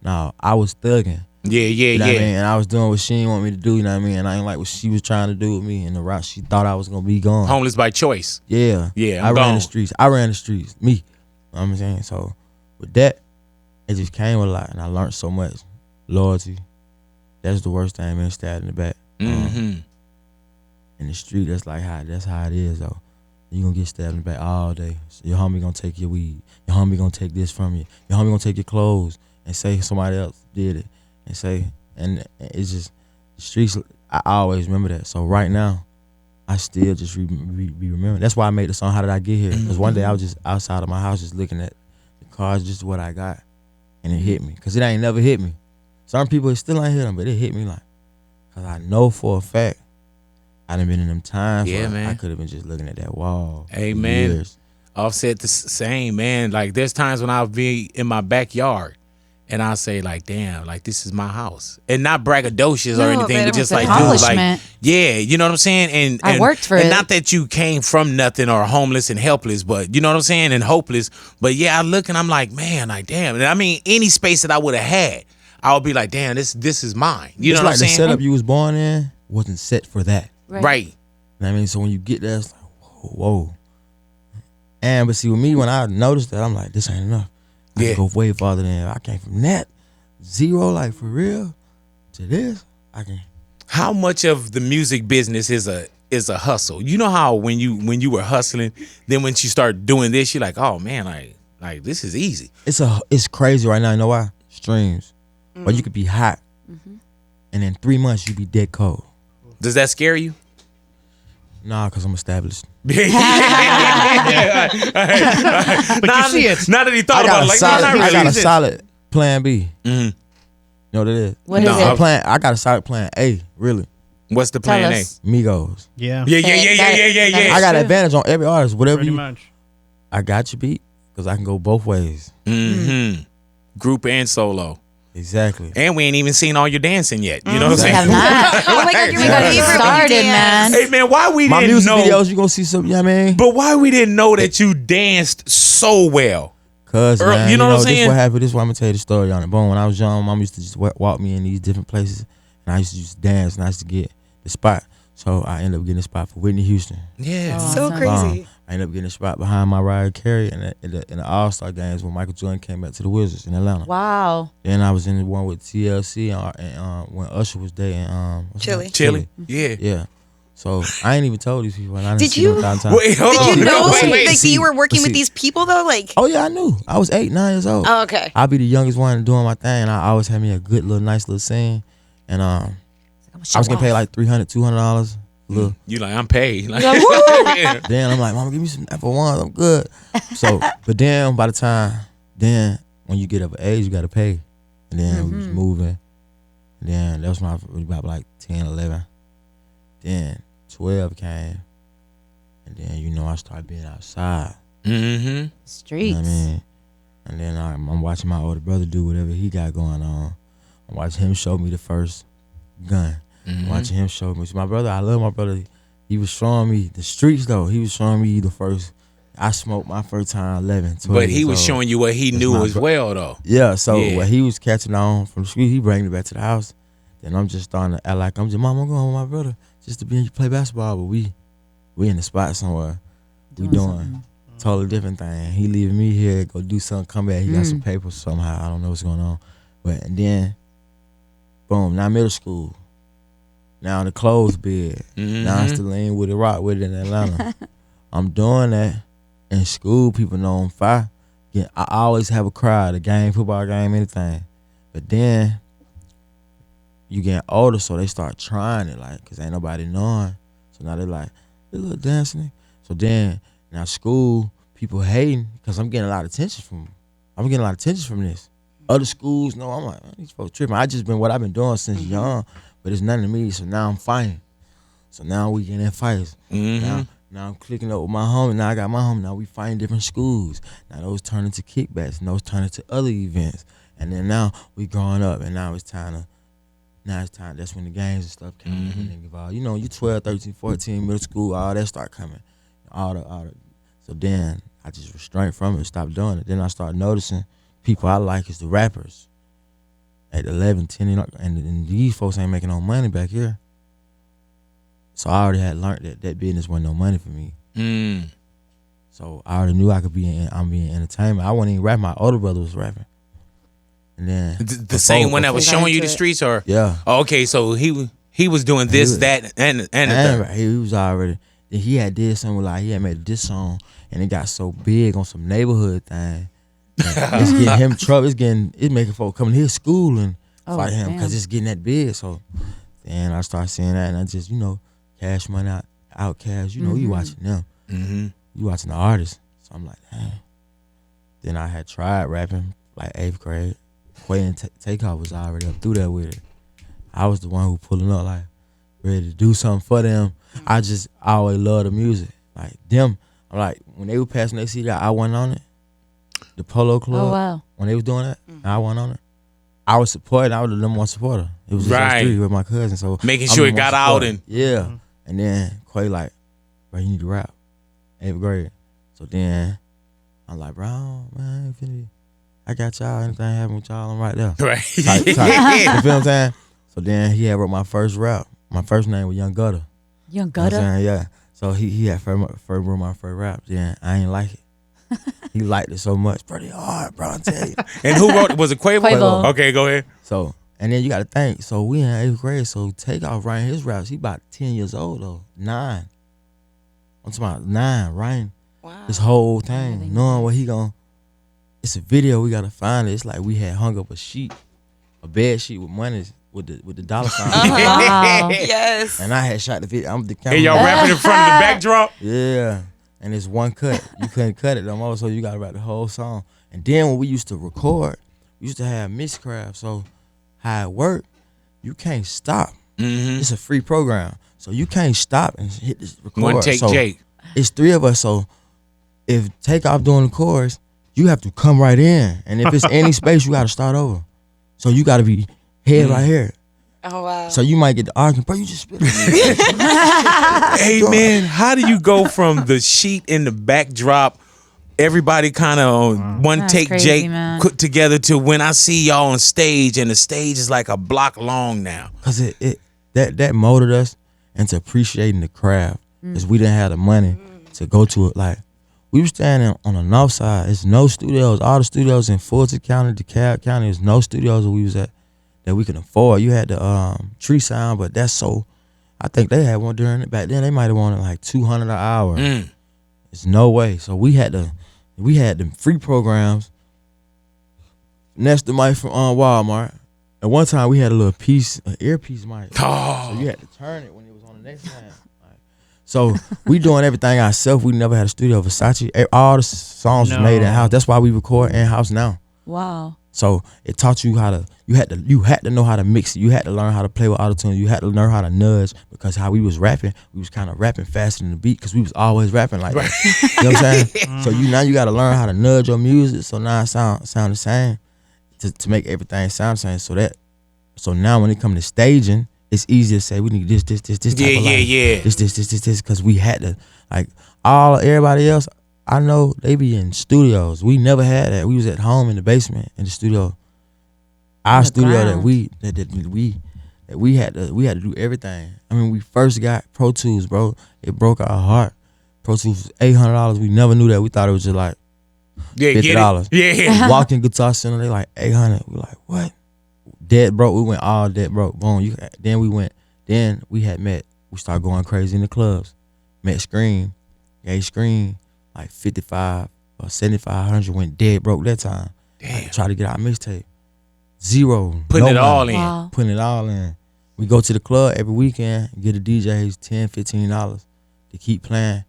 No, I was thugging. You know what I mean? And I was doing what she didn't want me to do, you know what I mean? And I ain't like what she was trying to do with me and the route she thought I was gonna be going. Homeless by choice. Yeah. I ran the streets. Me. You know what I'm saying? So with that, it just came with a lot, and I learned so much. Loyalty. That's the worst thing, man, stabbed in the back. In the street, that's how it is though. You gonna get stabbed in the back all day. So your homie gonna take your weed. Your homie gonna take this from you. Your homie gonna take your clothes and say somebody else did it. And it's just the streets. I always remember that. So right now, I still just be remembering. That's why I made the song "How Did I Get Here?" Because one day I was just outside of my house, just looking at the cars, just what I got, and it hit me. Cause it ain't never hit me. Some people it still ain't hit them, but it hit me like, cause I know for a fact I done been in them times. Yeah, where man. I could have been just looking at that wall. Hey, man. Years. Offset the same, man. Like there's times when I'll be in my backyard. And I'll say like, damn, like this is my house. And not braggadocious or anything, but just like, dude, like, yeah, you know what I'm saying? And I worked for it. And not that you came from nothing or homeless and helpless, but you know what I'm saying? And hopeless. But yeah, I look and I'm like, man, like, damn. And I mean, any space that I would have had, I would be like, damn, this is mine. You know what I'm saying? The setup you was born in wasn't set for that. Right. You know what I mean? So when you get there, it's like, whoa. But see, with me, when I noticed that, I'm like, this ain't enough. I can go way farther than I came from that 0, like for real, to this. I can. How much of the music business is a hustle? You know how when you were hustling, then when you start doing this, you're like, oh man, like this is easy. It's crazy right now. You know why? Streams. But you could be hot, and in 3 months you be dead cold. Does that scare you? Nah, cause I'm established. But you see it. Now that he thought about it, like, I got a solid plan B. You know what it is? What is it? I got a solid plan A, really. What's the plan A? Migos. Yeah. Yeah. I got advantage on every artist. Whatever Pretty much. I got you beat, cause I can go both ways. Group and solo. Exactly. And we ain't even seen all your dancing yet. You know what I'm saying? Have not. Oh my God, you're Got it started, man. Hey man, why we My didn't music know? videos, you gonna see some, you know what I mean? But why we didn't know that you danced so well? Cause man, you know what I'm saying? This what happened. This is why I'm gonna tell you the story on it. Boom. When I was young, mom used to just walk me in these different places, and I used to just dance, and I used to get the spot. So I ended up getting a spot for Whitney Houston. Yeah. So crazy. I ended up getting a spot behind Mariah Carey in the All-Star games when Michael Jordan came back to the Wizards in Atlanta. Wow. Then I was in the one with TLC and when Usher was there and Chili. Yeah. Yeah. So I ain't even told these people. And I didn't Did see you? them downtown. Wait, hold on. Did you know Wait. that you were working with these people though? Like, Oh yeah, I knew. I was 8, 9 years old. oh, okay. I'd be the youngest one doing my thing. And I always had me a good little nice little scene. And I was getting paid like $300, $200. Look. You like, I'm paid. Like, Then I'm like, Mama, give me some F1s. I'm good. So, but then by the time, when you get of age, you got to pay. And then we was moving. And then that was when I was about like 10, 11. Then 12 came. And then, I started being outside. Streets. You know what I mean? And then I'm watching my older brother do whatever he got going on. I'm watching him show me the first gun. Watching him show me. My brother, I love my brother. He was showing me the streets though. He was showing me the first. I smoked my first time 11, 12 but he years was old. showing you what he knew as well, though. Yeah, so Yeah. what he was catching on from the street, he bring me back to the house. Then I'm just starting to act like I'm going with my brother just to play basketball. But we in the spot somewhere. We doing totally different thing. He leaving me here, go do something, come back. He got some papers somehow. I don't know what's going on. But and then, boom, now middle school. Now in the clothes bed. Now I'm still in with the rock with it in Atlanta. I'm doing that in school. People know I'm fire. Yeah, I always have a crowd, a game, football game, anything. But then you getting older, so they start trying it, like, cause ain't nobody knowing. So now they like, they little dancing. So then now school, people hating, cause I'm getting a lot of attention from this. Other schools, no, I'm like, these folks tripping. I just been what I've been doing since young, but it's nothing to me. So now I'm fighting. So now we getting in fights. Now I'm clicking up with my homie. Now I got my homie. Now we fighting different schools. Now those turn into kickbacks, and those turn into other events. And then now we growing up, and now it's time. That's when the games and stuff came involved. You know, you 12, 13, 14, middle school, all that start coming. All the. So then I just restrained from it, stopped doing it. Then I started noticing people I like is the rappers. At 11, 10, and these folks ain't making no money back here. So I already had learned that business wasn't no money for me. So I already knew I could be in entertainment. I wasn't even rapping. My older brother was rapping. And then the same one that was showing you the streets, or yeah. Oh, okay, so he was doing this, that, and the third. He was already. Then he had did something like he had made this song, and it got so big on some neighborhood thing. It's getting him trouble. It's making folks come to his school and fight him because it's getting that big. So then I started seeing that, and I just Cash Money, Outkast, you watching them. You watching the artists. So I'm like, damn. Then I had tried rapping like 8th grade. Quay and Takeoff was already up through there with it. I was the one who pulling up like ready to do something for them. I always loved the music. Like them, I'm like, when they were passing their CD, I went on it. The Polo Club. Oh, wow. When they was doing that, I went on it. I was supporting. I was the number one supporter. It was just us three with my cousin. So making sure it got out and And then Quay like, bro, you need to rap. 8th grade. So then I'm like, bro, man, I got y'all. Anything happen with y'all, I'm right there. Right. Type. You feel what I'm saying? So then he had wrote my first rap. My first name was Young Gutter. Young Gutter? You know what I'm saying? Yeah. So he had first wrote my first rap. Then I ain't like it. He liked it so much. Pretty hard, bro, I tell you. And who wrote it? Was it Quavo? Quavo. Okay, go ahead. So, and then you got to think. So we in 8th grade. So Takeoff writing his raps. He about 10 years old though. 9. I'm talking about 9, writing this whole thing, knowing what he gon'. It's a video. We gotta find it. It's like we had hung up a bed sheet with money with the dollar sign. Wow. Yes. And I had shot the video. I'm the camera. And y'all rapping in front of the backdrop? Yeah. And it's one cut. You couldn't cut it no more, so you gotta rap the whole song. And then when we used to record, we used to have Mixcraft. So how it worked, you can't stop. It's a free program. So you can't stop and hit this record. One take, so Jake. It's 3 of us. So if Takeoff doing the chorus, you have to come right in. And if it's any space, you gotta start over. So you gotta be head right here. Oh, wow. So you might get the argument, bro, you just spit Hey, man, how do you go from the sheet in the backdrop, everybody kind of on one That's take, crazy, Jake, man. put together, to when I see y'all on stage, and the stage is like a block long now? Because that molded us into appreciating the craft. Because we didn't have the money to go to it. Like, we were standing on the north side. There's no studios. All the studios in Fulton County, DeKalb County, there's no studios where we was at that we could afford. You had the Tree Sound, but that's so. I think they had one during it back then. They might have wanted like $200 an hour. There's no way. So we had the free programs next to mic from Walmart. At one time we had a little piece, an earpiece mic. So you had to turn it when it was on the next line. So we doing everything ourselves. We never had a studio. Versace, all the songs was made in house. That's why we record in house now. Wow. So it taught you how to. You had to know how to mix it. You had to learn how to play with autotune. You had to learn how to nudge, because how we was rapping, we was kind of rapping faster than the beat, because we was always rapping like that. You know what I'm saying? So now you got to learn how to nudge your music, so now it sound the same, to make everything sound the same. So now when it come to staging, it's easier to say we need this type of light. This, because we had to, like, everybody else I know, they be in studios. We never had that. We was at home in the basement in the studio. Our studio that we had to do everything. I mean, we first got Pro Tools, bro. It broke our heart. Pro Tools was $800. We never knew that. We thought it was just like $50. Yeah. Walked in Guitar Center, they like $800. We like, what? Dead broke. We went all dead broke. Boom. Then we had met. We started going crazy in the clubs. Met Scream. Gay Screen, like 55 or 7,500 went dead broke that time. Damn. Try to get our mixtape. Zero. Putting it all in. Wow. Putting it all in. We go to the club every weekend, get the DJs $10, $15 to keep playing.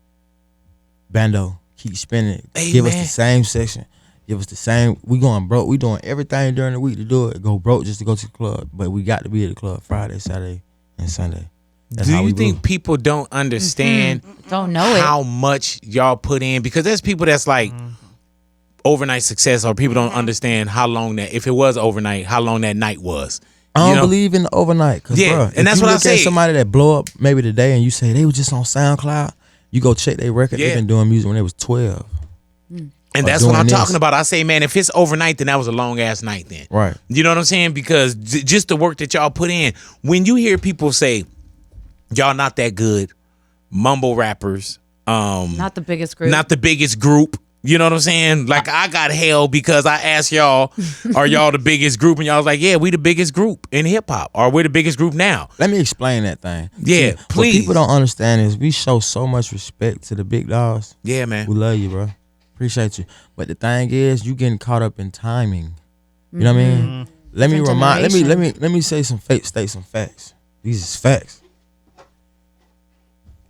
Bando, keep spinning. Hey, give man. us the same section. Give us the same. We going broke. We doing everything during the week to do it. Go broke just to go to the club. But we got to be at the club Friday, Saturday, and Sunday. That's Do how you we think move. people don't understand Don't know it. how much y'all put in? Because there's people that's like overnight success, or people don't understand how long that, if it was overnight, how long that night was. I You don't know? believe in the overnight. Cause, Yeah, bruh, and that's if you what I look say. at somebody that blow up maybe today and you say they was just on SoundCloud, you go check their record. Yeah. They've been doing music when they was 12. And Or that's what doing I'm this. talking about. I say, man, if it's overnight, then that was a long ass night then. Right. You know what I'm saying? Because just the work that y'all put in. When you hear people say, y'all not that good, mumble rappers, Not the biggest group. not the biggest group. You know what I'm saying? Like, I got hell because I asked y'all, are y'all the biggest group? And y'all was like, yeah, we the biggest group in hip hop. Or we're the biggest group now. Let me explain that thing. Yeah, What please. people don't understand is we show so much respect to the big dogs. Yeah, We man. love you, bro. Appreciate you. But the thing is, you getting caught up in timing. You know what I mean? Let me Different remind. generation. Let me say some state some facts. These is facts.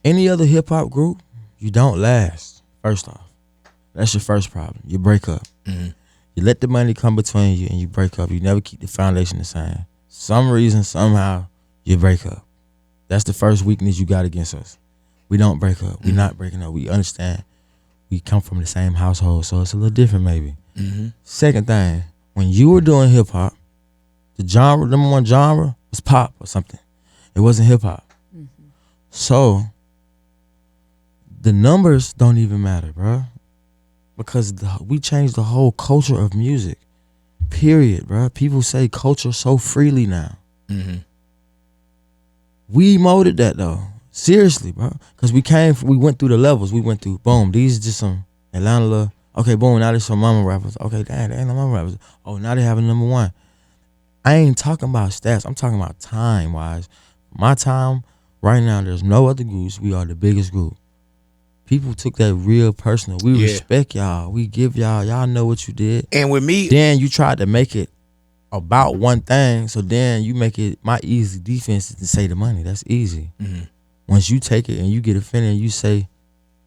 Any other hip hop group, you don't last. First off, that's your first problem. You break up. You let the money come between you and you break up. You never keep the foundation the same. Some reason, somehow, you break up. That's the first weakness you got against us. We don't break up. We not breaking up. We understand. We come from the same household, so it's a little different maybe. Second thing, when you were doing hip hop, the genre, number one genre was pop or something. It wasn't hip hop. So the numbers don't even matter, bro, because we changed the whole culture of music. Period, bro. People say culture so freely now. We molded that though. Seriously, bro. Because we went through the levels. We went through, boom, these are just some Atlanta love. Okay, boom, now there's some mama rappers. Okay, damn, they ain't no mama rappers. Oh, now they have a number one. I ain't talking about stats. I'm talking about time-wise. My time, right now, there's no other groups. We are the biggest group. People took that real personal. We respect y'all. We give y'all know what you did. And with me, Then you tried to make it about one thing, so then you make it, my easy defense is to say the money. That's easy. Once you take it and you get offended and you say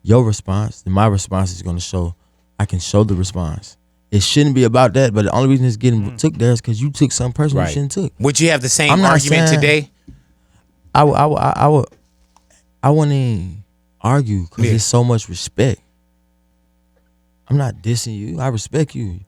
your response, then my response is going to show, I can show the response. It shouldn't be about that, but the only reason it's getting took there is because you took something personal you shouldn't took. would you have the same I'm not argument saying- today? I wouldn't even argue because there's so much respect. I'm not dissing you. I respect you.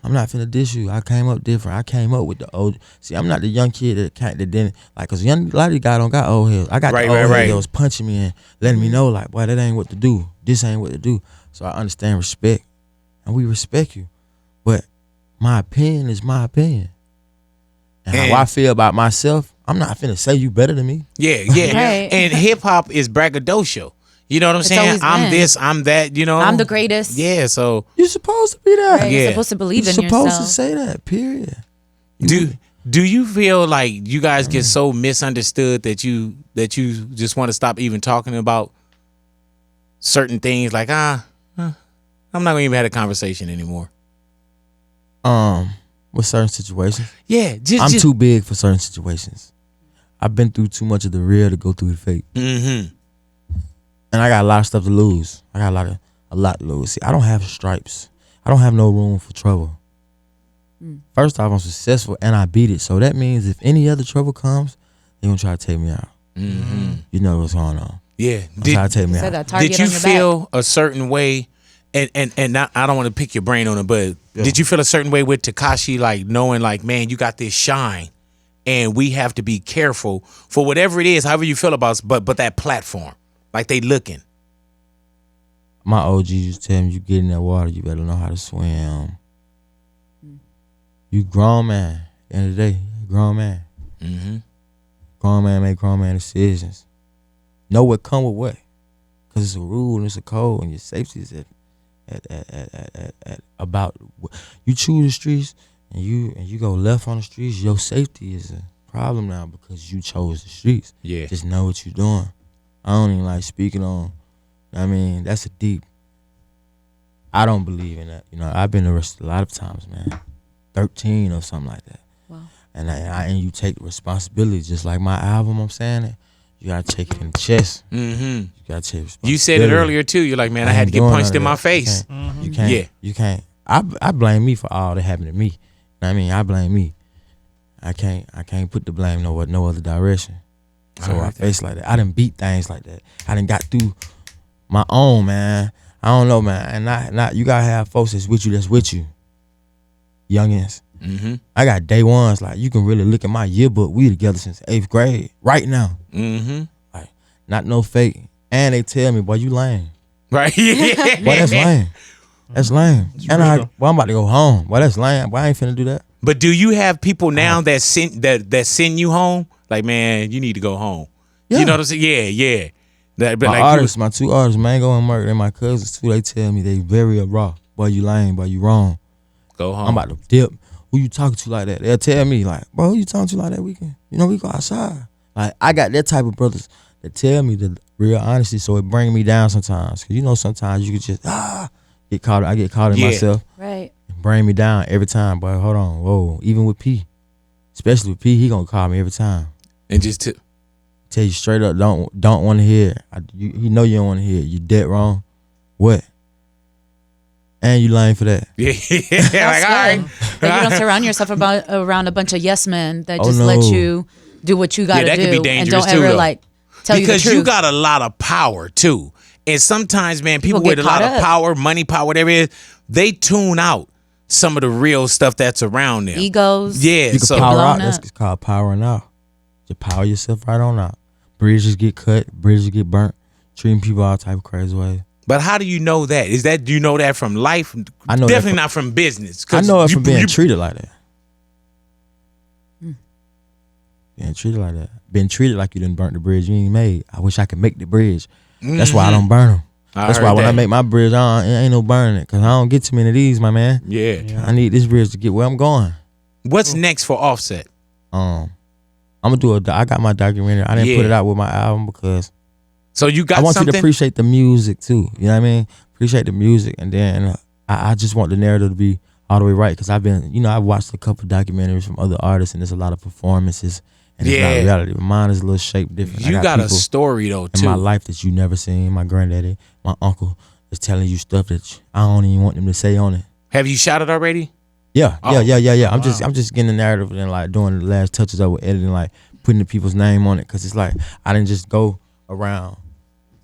I'm not finna diss you. I came up different. I came up with the old. See, I'm not the young kid that didn't, like, cause a lot of these guys don't got old heads. I got the old head that was punching me and letting me know, like, boy, that ain't what to do. This ain't what to do. So I understand respect, and we respect you. But my opinion is my opinion, and how I feel about myself, I'm not finna say you better than me. Yeah. Right. And hip hop is braggadocio. You know what I'm saying? always I'm been. this, I'm that, you know? I'm the greatest. Yeah, so You're supposed to be that. Right? Yeah. You're supposed to believe You're in supposed yourself. to say that. Period. do you feel like you guys get so misunderstood that you just want to stop even talking about certain things, like I'm not gonna even have a conversation anymore? With certain situations, Yeah, I'm too big for certain situations. I've been through too much of the real to go through the fake. And I got a lot of stuff to lose. I got a lot to lose. See, I don't have stripes. I don't have no room for trouble. First off, I'm successful and I beat it. So that means if any other trouble comes, they're gonna try to take me out. You know what's going on. Yeah. They're trying to take me Said out. that target Did you on your feel a certain way? And not, I don't want to pick your brain on it, but did you feel a certain way with Tekashi, like knowing, like, man, you got this shine, and we have to be careful for whatever it is, however you feel about us, but that platform, like they looking. My OG used to tell me, you get in that water, you better know how to swim. You grown man. At the end of the day, you a grown man. Grown man make grown man decisions. Know what come with what, because it's a rule and it's a code, and your safety is at about. You choose the streets and you go left on the streets. Your safety is a problem now because you chose the streets. Yeah. Just know what you're doing. I don't even like speaking on I mean, that's a deep. I don't believe in that. You know, I've been arrested a lot of times, man. 13 or something like that. Wow. And you take responsibility, just like my album. I'm saying it. You gotta take it in the chest. Mm-hmm. You gotta take responsibility. You said it earlier too. You're like, man, I had to get punched in my face. You can't. Yeah. You can't. I blame me for all that happened to me. You know what I mean, I blame me. I can't put the blame no other direction. So I face like that. I done beat things like that. I done got through my own, man. I don't know, man. And not you gotta have folks that's with you. Youngins. Mm-hmm. I got day ones, like you can really look at my yearbook. We together since 8th grade. Right now. Mm-hmm. Like, not no fake. And they tell me, boy, you lame. Right. Boy, that's lame. That's lame. And I'm about to go home. Boy, that's lame. Boy, I ain't finna do that. But do you have people now that send you home? Like, man, you need to go home. Yeah. You know what I'm saying? Yeah. But My like artists, my 2 artists, Mango and Merk, they're my cousins too. They tell me they very raw. Boy, you lame. Boy, you wrong. Go home. I'm about to dip. Who you talking to like that? They'll tell me like, bro, who you talking to like that? We go outside. Like, I got that type of brothers that tell me the real honesty, so it bring me down sometimes. Cause you know sometimes you could just get caught. I get caught in myself. Right. Bring me down every time, boy. Hold on, whoa. Even with P, especially with P, he gonna call me every time and just tell you straight up, don't want to hear it. You know you don't want to hear it. You dead wrong. What? And you lying for that. Yeah. That's like, all right. But you don't surround yourself around a bunch of yes men that just no. let you do what you gotta that do. could be and dangerous don't too, ever though. like tell because you the truth. you got a lot of power too. And sometimes, man, people People with get a lot caught of up. power, money power, whatever it is, they tune out some of the real stuff that's around them. Egos. Yeah. You can So power blown out. up. That's called powering out. Just power yourself right on out. Bridges get cut. Bridges get burnt. Treating people all type of crazy ways. but how do you know that? Do you know that from life? I know Definitely that not from business. I 'Cause know it from being you- treated like that. Being treated like that. Being treated like you didn't burn the bridge you ain't made. I wish I could make the bridge. That's why I don't burn them. That's why when I make my bridge, it ain't no burning it. Because I don't get too many of these, my man. Yeah. I need this bridge to get where I'm going. What's next for Offset? I'm gonna do I got my documentary. I didn't put it out with my album because So you got I want something? you to appreciate the music too. You know what I mean? Appreciate the music, and then I just want the narrative to be all the way right. Because I've watched a couple documentaries from other artists, and there's a lot of performances, and it's not reality. But mine is a little shaped different. You I got a people story though in too. my life that you never seen. My granddaddy, my uncle is telling you stuff that I don't even want them to say on it. Have you shot it already? Yeah. Oh. Yeah. I'm just getting the narrative and like doing the last touches of it, editing, like putting the people's name on it, because it's like I didn't just go around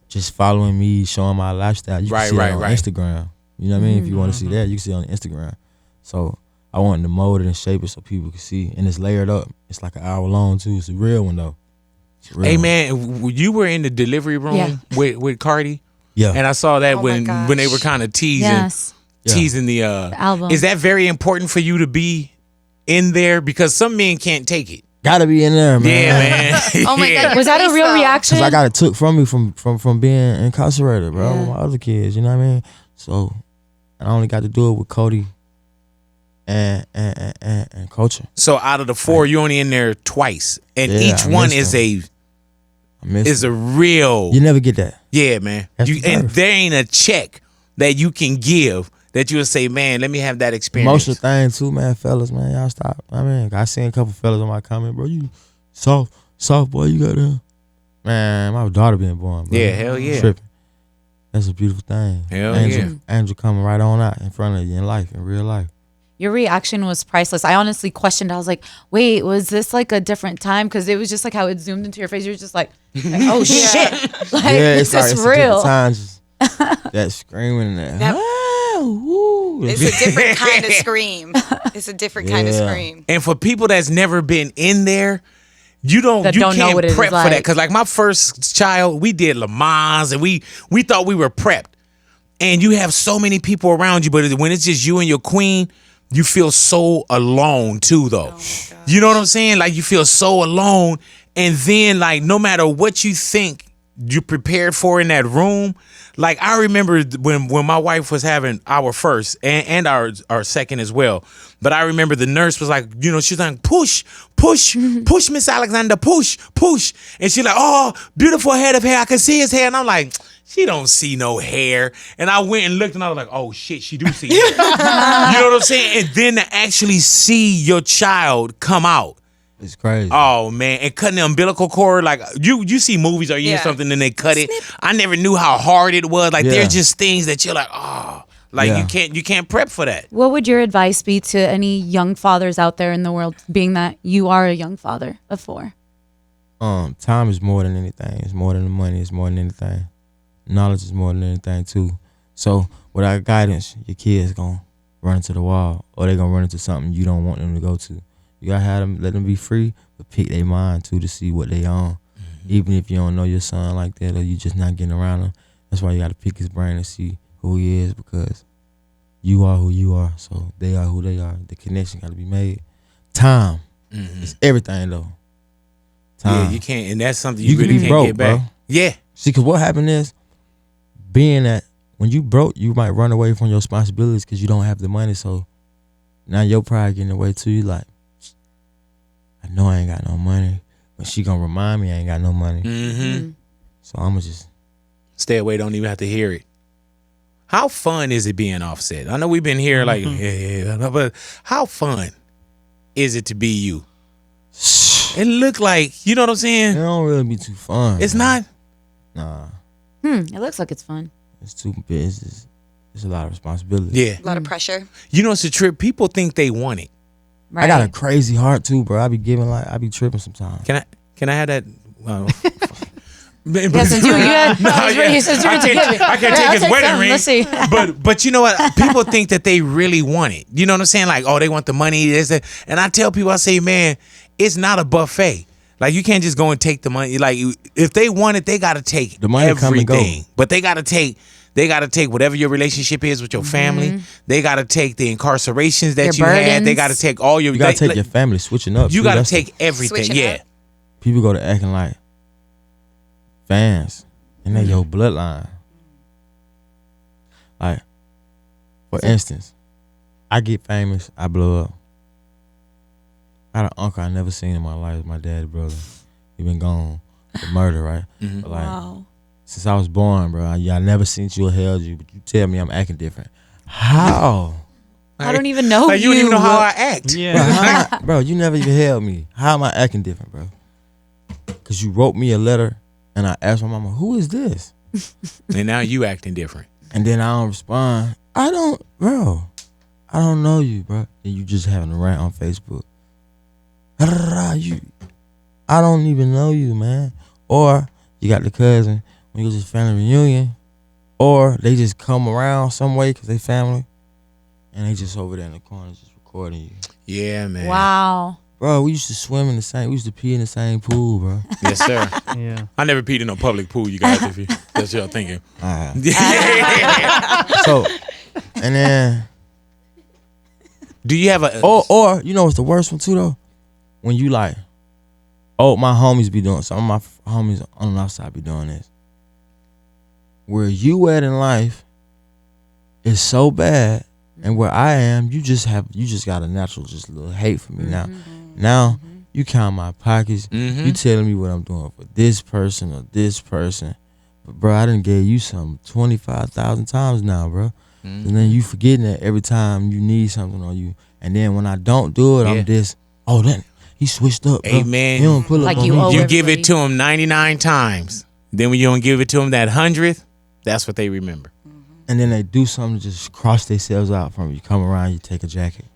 just following me, showing my lifestyle. You can see that on Instagram. You know what I mean? If you want to see that, you can see it on Instagram. So I wanted to mold it and shape it so people can see, and it's layered up. It's like an hour long too. It's a real one though. Hey man, you were in the delivery room with Cardi. Yeah. And I saw that Oh when my they were gosh. kind of teasing Yes. teasing the album. Is that very important for you to be in there? Because some men can't take it. Gotta be in there, man. Yeah, man. Oh my God. Was that a Please real stop. reaction? Cause I got it took from me from being incarcerated, bro. Yeah. With my other kids, you know what I mean? So I only got to do it with Cody and Culture. So out of the 4, you're only in there twice, and Yeah, each I one missed is a real. You never get that. Yeah, man. That's And the birth. there ain't a check that you can give that you'll say, man, let me have that experience. Emotional thing too, man, fellas, man. Y'all stop. I mean, I seen a couple fellas on my comment, bro. You soft boy, you got them. Man, my daughter being born, bro. Yeah, hell yeah. Tripping. That's a beautiful thing. Hell Angel coming right on out in front of you in life, in real life. Your reaction was priceless. I honestly questioned. I was like, wait, was this like a different time? Because it was just like how it zoomed into your face. You're just like oh shit. Like, It's this is a real. different time, just that screaming and that. It's a different kind of scream. It's a different kind of scream. And for people that's never been in there, you That don't know can't what it is prep for like. that. Because like my first child, we did Le Mans, and we thought we were prepped. And you have so many people around you, but when it's just you and your queen, you feel so alone too, though. You know what I'm saying? Like you feel so alone, and then like no matter what you think you prepared for in that room. Like I remember when my wife was having our first and our second as well. But I remember the nurse was like, you know, she's like, push, Miss Alexander, push. And she's like, oh, beautiful head of hair. I can see his hair. And I'm like, she don't see no hair. And I went and looked and I was like, oh shit, she do see hair. You know what I'm saying? And then to actually see your child come out. It's crazy. Oh man, and cutting the umbilical cord, like you see movies or you hear something and they cut it. I never knew how hard it was. Like there's just things that you're like, oh, like you can't prep for that. What would your advice be to any young fathers out there in the world, being that you are a young father of 4? Time is more than anything. It's more than the money. It's more than anything. Knowledge is more than anything too. So without guidance, your kids gonna run into the wall, or they gonna run into something you don't want them to go to. You gotta have them, let them be free, but pick their mind too to see what they on. Even if you don't know your son like that, or you just not getting around him, that's why you gotta pick his brain and see who he is, because you are who you are, so they are who they are. The connection gotta be made. Time is everything though. Time. Yeah, you can't, and that's something you really can be can't broke, get back. bro. Yeah. See, cause what happened is, being that when you broke, you might run away from your responsibilities because you don't have the money. So now your pride getting away too. You like, I know I ain't got no money, but she gonna remind me I ain't got no money. So I'ma just stay away. Don't even have to hear it. How fun is it being Offset? I know we've been here like, but how fun is it to be you? It look like, you know what I'm saying? It don't really be too fun. It's man. not? Nah. It looks like it's fun. It's too big. It's a lot of responsibility. Yeah. A lot of pressure. You know, it's a trip. People think they want it. Right. I got a crazy heart too, bro. I be tripping sometimes. Can I have that? Yeah, since you had, I can't take his wedding ring. Let's see. But you know what? People think that they really want it. You know what I'm saying? Like, oh, they want the money. And I tell people, I say, man, it's not a buffet. Like, you can't just go and take the money. Like, if they want it, they got to take the money everything. Come and go. But they got to take whatever your relationship is with your family. They got to take the incarcerations that you had. They got to take all your. You got to take your family switching up. You got to take everything. Switching up. People go to acting like fans, and they your bloodline. Like, for instance, I get famous, I blow up. I had an uncle I never seen in my life, my dad's brother. He been gone for murder, right? But like, since I was born, bro, I never seen you or held you, but you tell me I'm acting different. How? I don't even know like, you don't even know how I act. Yeah. Bro, you never even held me. How am I acting different, bro? Because you wrote me a letter, and I asked my mama, who is this? And now you acting different. And then I don't respond. I don't know you, bro. And you just having a rant on Facebook. I don't even know you, man. Or you got the cousin when you go to family reunion, or they just come around some way because they family, and they just over there in the corner just recording you. Yeah, man. Wow. Bro, we used to swim in the same. We used to pee in the same pool, bro. Yes, sir. Yeah. I never peed in a public pool, you guys. If that's what y'all thinking. So, and then, do you have a? Or you know what's the worst one too though? When you like, oh, my homies be doing. Some of my homies on the outside be doing this. Where you at in life is so bad, and where I am, you just got a natural just little hate for me now. Now you count my pockets. You telling me what I'm doing for this person or this person. But bro, I done gave you something 25,000 times now, bro. And then you forgetting that every time you need something on you. And then when I don't do it, I'm this. Oh, then he switched up. Bro. Hey man, he don't pull up Like on you me. owe you give it everybody. to them 99 times. Then when you don't give it to them that 100th, that's what they remember. And then they do something to just cross themselves out from you. Come around, you take a jacket.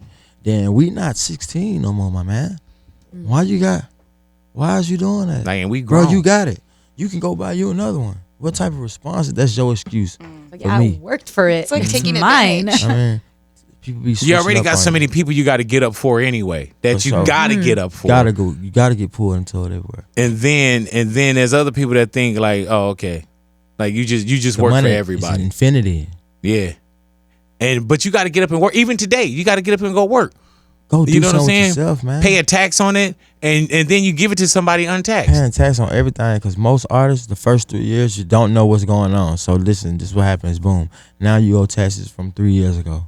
Then we not 16 no more, my man. Why is you doing that? Like, and we grown. Bro, you got it. You can go buy you another one. What type of response? That's your excuse Like, for I me. worked for it. It's like taking mine. advantage. I mean, people be You switching already up got on so you. many people you got to get up for anyway. That For you sure. got to get up for. You gotta get pulled and told everywhere. And then there's other people that think like, oh, okay, like you just The work for money is everybody. infinity. Yeah. But you got to get up and work. Even today, you got to get up and go work. Go do You know what I'm something saying? with yourself, man. Pay a tax on it, and then you give it to somebody untaxed. Paying tax on everything, because most artists, the first 3 years, you don't know what's going on. So listen, this is what happens. Boom. Now you owe taxes from 3 years ago.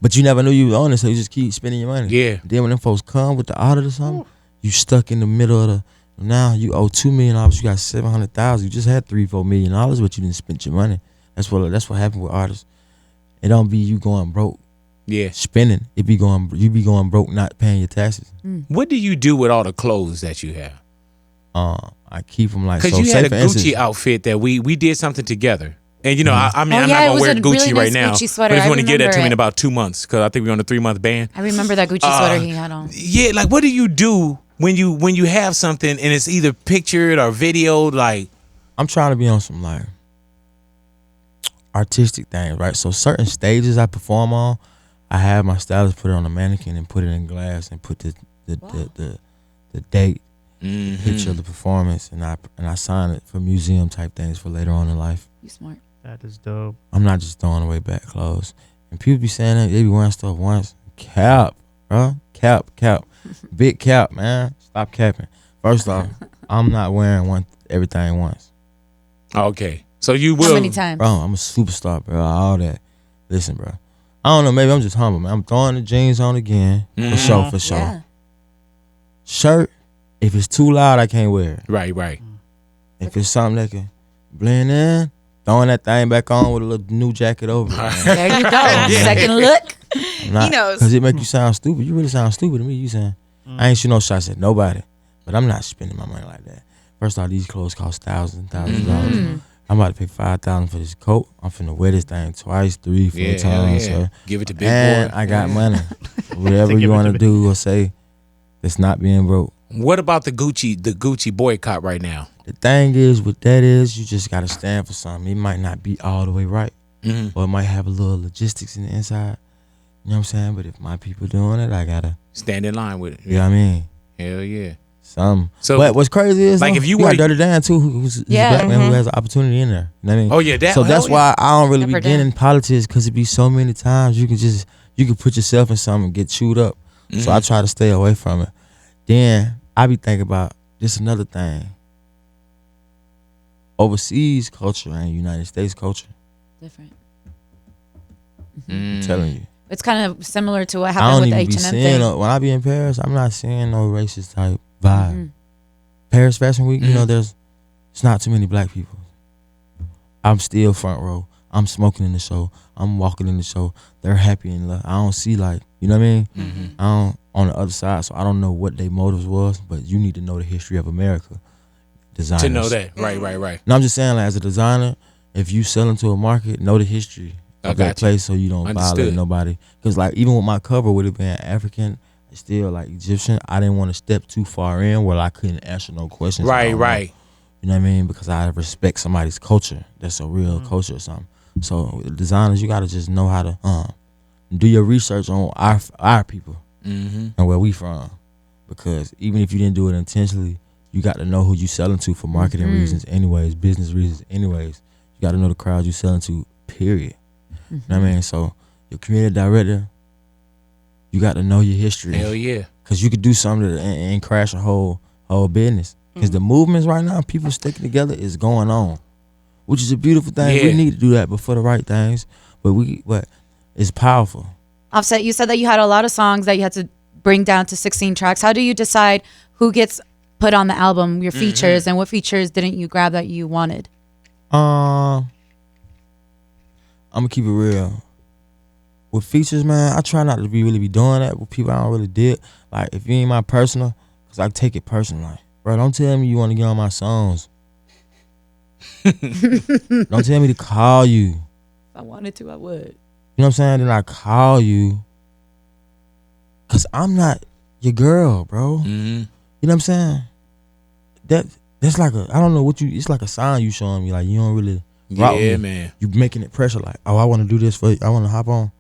But you never knew you were on it, so you just keep spending your money. Yeah. Then when them folks come with the audit or something, you stuck in the middle of Now you owe $2 million. You got $700,000. You just had $3-4 million, but you didn't spend your money. That's what happened with artists. It don't be you going broke. Yeah, spending. You be going broke, not paying your taxes. What do you do with all the clothes that you have? I keep them like. Because you had a Gucci outfit that we did something together. And, you know, I mean, I'm not going to wear Gucci really right nice now. Gucci sweater. But if you want to give that to me in it. about 2 months, because I think we're on a 3-month ban. I remember that Gucci sweater he had on. Yeah, like, what do you do when you have something and it's either pictured or videoed? Like, I'm trying to be on some, like, artistic things, right? So certain stages I perform on, I have my stylist put it on a mannequin and put it in glass and put the date, picture of the performance, and I sign it for museum type things for later on in life. You smart. That is dope. I'm not just throwing away back clothes. And people be saying that they be wearing stuff once. Cap, bro. Cap. Big cap, man. Stop capping. First off, I'm not wearing everything once. Okay. So you will. How many times? Bro, I'm a superstar, bro. All that. Listen, bro. I don't know. Maybe I'm just humble, man. I'm throwing the jeans on again. For sure. Yeah. Shirt, if it's too loud, I can't wear it. Right. If it's something that can blend in, throwing that thing back on with a little new jacket over it. Man. There you go. Second look. He knows. Because it make you sound stupid. You really sound stupid to me. You saying, I ain't shoot no shots at nobody. But I'm not spending my money like that. First off, these clothes cost thousands and thousands of dollars. I'm about to pay $5,000 for this coat. I'm finna wear this thing twice, 3-4 times. So. Give it to Big And Boy. I got money. Whatever you want to do or say, it's not being broke. What about the Gucci boycott right now? The thing is, what that is, you just gotta stand for something. It might not be all the way right, or it might have a little logistics in the inside. You know what I'm saying? But if my people doing it, I gotta stand in line with it. You know what I mean? Hell yeah. So, So, but what's crazy is, like, though, if you we were got Dirty Dan too, who's a black man who has an opportunity in there. You know what I mean? Oh yeah, so that's why I don't really Never begin in politics, because it be so many times you can put yourself in something and get chewed up. So I try to stay away from it. Then I be thinking about just another thing. Overseas culture and United States culture. Different. I'm telling you. It's kind of similar to what I happened don't with the even be H&M seeing thing. when I be in Paris, I'm not seeing no racist type vibe. Paris Fashion Week, you know, it's not too many black people. I'm still front row. I'm smoking in the show. I'm walking in the show. They're happy and love. I don't see, like, you know what I mean? I don't on the other side, so I don't know what their motives was, but you need to know the history of America. Designers. To know that. Right. No, I'm just saying, like, as a designer, if you sell into a market, know the history of that place so you don't violate nobody. Because, like, even with my cover, would have been African, still, like, Egyptian, I didn't want to step too far in where I couldn't answer no questions. Right. You know what I mean? Because I respect somebody's culture. That's a real culture or something. So, with designers, you got to just know how to do your research on our people and where we from. Because even if you didn't do it intentionally, you got to know who you selling to for marketing reasons anyways, business reasons anyways. You got to know the crowd you selling to, period. You know what I mean? So, your creative director, you got to know your history. Hell yeah. Because you could do something and crash a whole business. Because the movements right now, people sticking together, is going on, which is a beautiful thing. Yeah. We need to do that, but for the right things. But it's powerful. Offset, you said that you had a lot of songs that you had to bring down to 16 tracks. How do you decide who gets put on the album, your features, and what features didn't you grab that you wanted? I'm gonna keep it real. With features, man, I try not to really be doing that with people I don't really dig. Like, if you ain't my personal, because I take it personal. Like, bro, don't tell me you want to get on my songs. Don't tell me to call you. If I wanted to, I would. You know what I'm saying? Then I call you. Because I'm not your girl, bro. You know what I'm saying? That's like I don't know it's like a sign you showing me. Like, you don't really rock with me. Man. You making it pressure, like, oh, I want to do this for you. I want to hop on.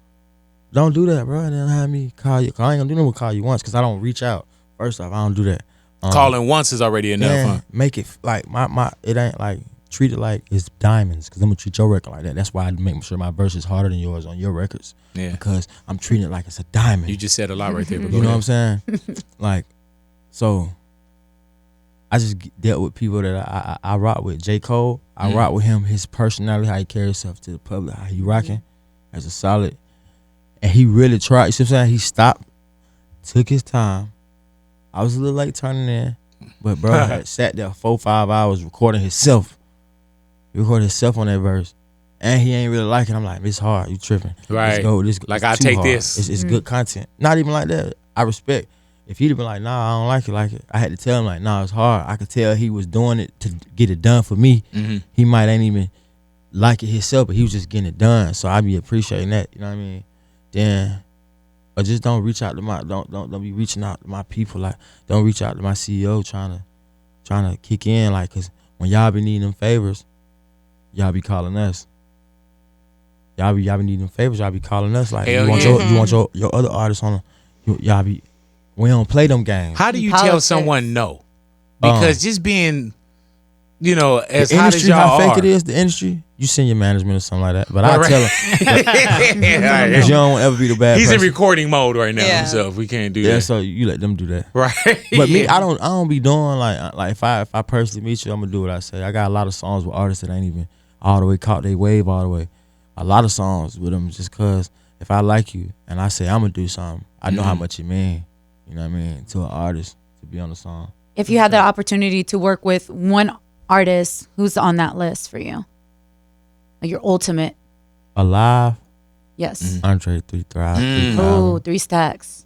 Don't do that, bro. And then have me call you. I ain't gonna do no call you once, because I don't reach out. First off, I don't do that. Calling once is already enough, huh? Make it like my it ain't like, treat it like it's diamonds, because I'm gonna treat your record like that. That's why I make sure my verse is harder than yours on your records. Yeah. Because I'm treating it like it's a diamond. You just said a lot right there. But You know what I'm saying? Like, so I just dealt with people that I rock with. J. Cole, I rock with him, his personality, how he carries himself to the public, how he rocking as a solid. And he really tried. You see what I'm saying? He stopped, took his time. I was a little late turning in. But bro had sat there 4-5 hours recording himself. He recorded himself on that verse. And he ain't really like it. I'm like, it's hard. You tripping. Right. Let's go. Like, I take hard. this. It's good content. Not even like that. I respect. If he'd have been like, nah, I don't like it. I had to tell him like, nah, it's hard. I could tell he was doing it to get it done for me. He might ain't even like it himself, but he was just getting it done. So I be appreciating that. You know what I mean? Then, but just don't reach out to my don't be reaching out to my people. Like, don't reach out to my CEO trying to kick in. Like, cause when y'all be needing them favors, y'all be calling us. Y'all be needing them favors. Y'all be calling us. Like, you want your other artists on. Y'all be. We don't play them games. How do you tell someone no? Because just being, you know, as hot as y'all how fake are. it is, the industry, you send your management or something like that. But I tell them, because you don't ever be the bad He's person. in recording mode right now himself. We can't do that. Yeah, so you let them do that. Right. But me, I don't be doing like if I personally meet you, I'm gonna do what I say. I got a lot of songs with artists that ain't even all the way caught they wave all the way. A lot of songs with them just cause if I like you and I say I'm gonna do something, I know how much it mean. You know what I mean? To an artist to be on the song. If you had the opportunity to work with one artist, who's on that list for you? Like your ultimate. Alive. Yes. Andre 3,000. Oh, 3 stacks.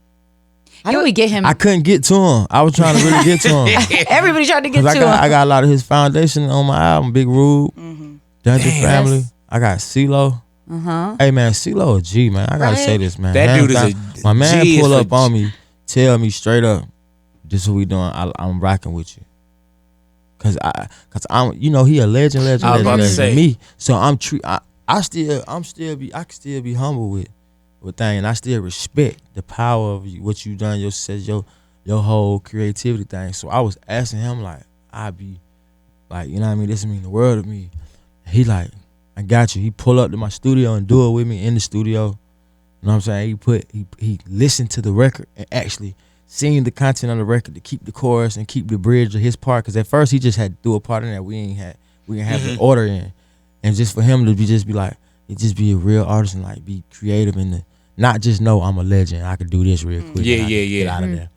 How do we get him? I couldn't get to him. I was trying to really get to him. Everybody tried to get to him. I got a lot of his foundation on my album. Big Rube, Dungeon Family. Yes. I got CeeLo. Hey man, CeeLo a G, man. I gotta say this, man. That dude is a my man G pull is up for on me, tell me straight up, this is what we doing. I'm rocking with you. Cause I'm, you know, he a legend. I was about to say. Me. So I can still be humble with things, and I still respect the power of what you done, your whole creativity thing. So I was asking him like, I be like, you know what I mean? This mean the world to me. He like, I got you. He pull up to my studio and do it with me in the studio. You know what I'm saying? He listened to the record and actually seen the content on the record to keep the chorus and keep the bridge of his part. Cause at first he just had to do a part in that we didn't have the order in. And just for him to be like, just be a real artist and like be creative and not just know I'm a legend. I could do this real quick. Yeah. Get out of there.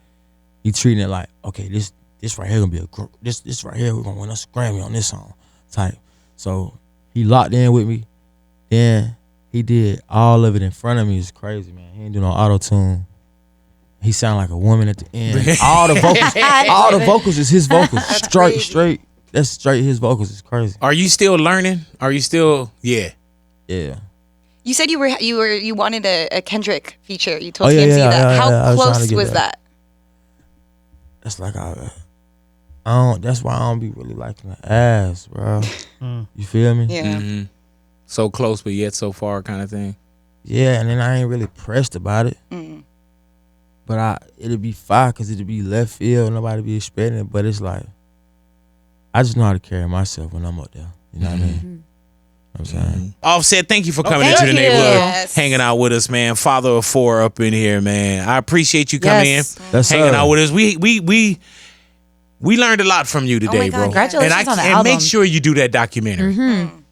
He treating it like, okay, this right here gonna be this right here, we're gonna win us a Grammy on this song type. So he locked in with me. Then he did all of it in front of me. It's crazy, man. He ain't do no auto-tune. He sound like a woman at the end. All the vocals is his vocals. Straight. That's straight his vocals. It's crazy. Are you still learning? Are you still Yeah. You said you wanted a Kendrick feature. You told Oh, yeah, TMZ yeah, that. yeah, How yeah, I was trying to close get was that. that? That's like I don't. That's why I don't be really liking the ass, bro. You feel me? Yeah. so close but yet so far kind of thing? Yeah, and then I ain't really pressed about it. But it'll be fire because it'll be left field. Nobody be expecting it. But it's like, I just know how to carry myself when I'm up there. You know what I mean? You know what I'm saying? Offset, thank you for coming into the neighborhood, hanging out with us, man. Father of 4 up in here, man. I appreciate you coming in, hanging out with us. We learned a lot from you today, bro. Congratulations on the album. And make sure you do that documentary.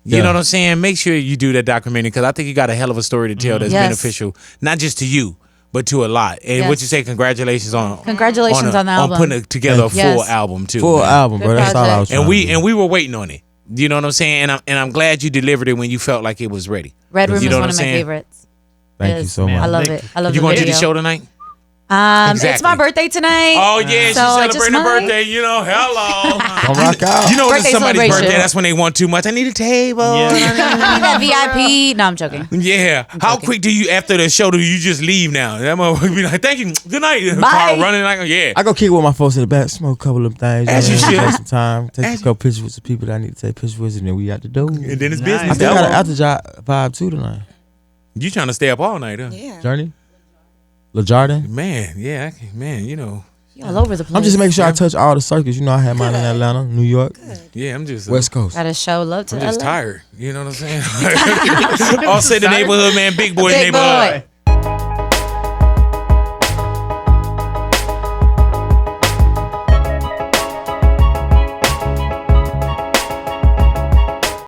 You know what I'm saying? Make sure you do that documentary because I think you got a hell of a story to tell that's beneficial, not just to you, but to a lot. And what you say, congratulations on the album. On putting together a full album too. Full album, bro. That's all I was trying to do. And we were waiting on it. You know what I'm saying? And I'm glad you delivered it when you felt like it was ready. Red Room you know is what one of I'm my saying? favorites. Thank you so much. I love it. I love You the going to do video. the show tonight? It's my birthday tonight. Oh yeah, she's so celebrating her birthday. You know, hello. Come rock out. You know when it's Birthday somebody's celebration. birthday, that's when they want too much. I need a table. That VIP. No, I'm joking. Yeah. How quick do you after the show do you just leave now? That motherfucker be like, thank you, good night. Bye. Car running like I go kick with my folks in the back, smoke a couple of them things. As you should. Take some time, take a couple pictures with the people that I need to take pictures with, and then we got to do. and then it's I business. think I got an after job vibe too tonight. You trying to stay up all night, huh? Yeah. Journey? LaJardan? Man, yeah, man, you know. You all over the place. I'm just making sure I touch all the circuits. You know, I had mine in Atlanta, New York, Yeah, I'm just West Coast. Got a show. Love to I'm just LA. tired. You know what I'm saying? All say the neighborhood, man. Big boy Big neighborhood. boy.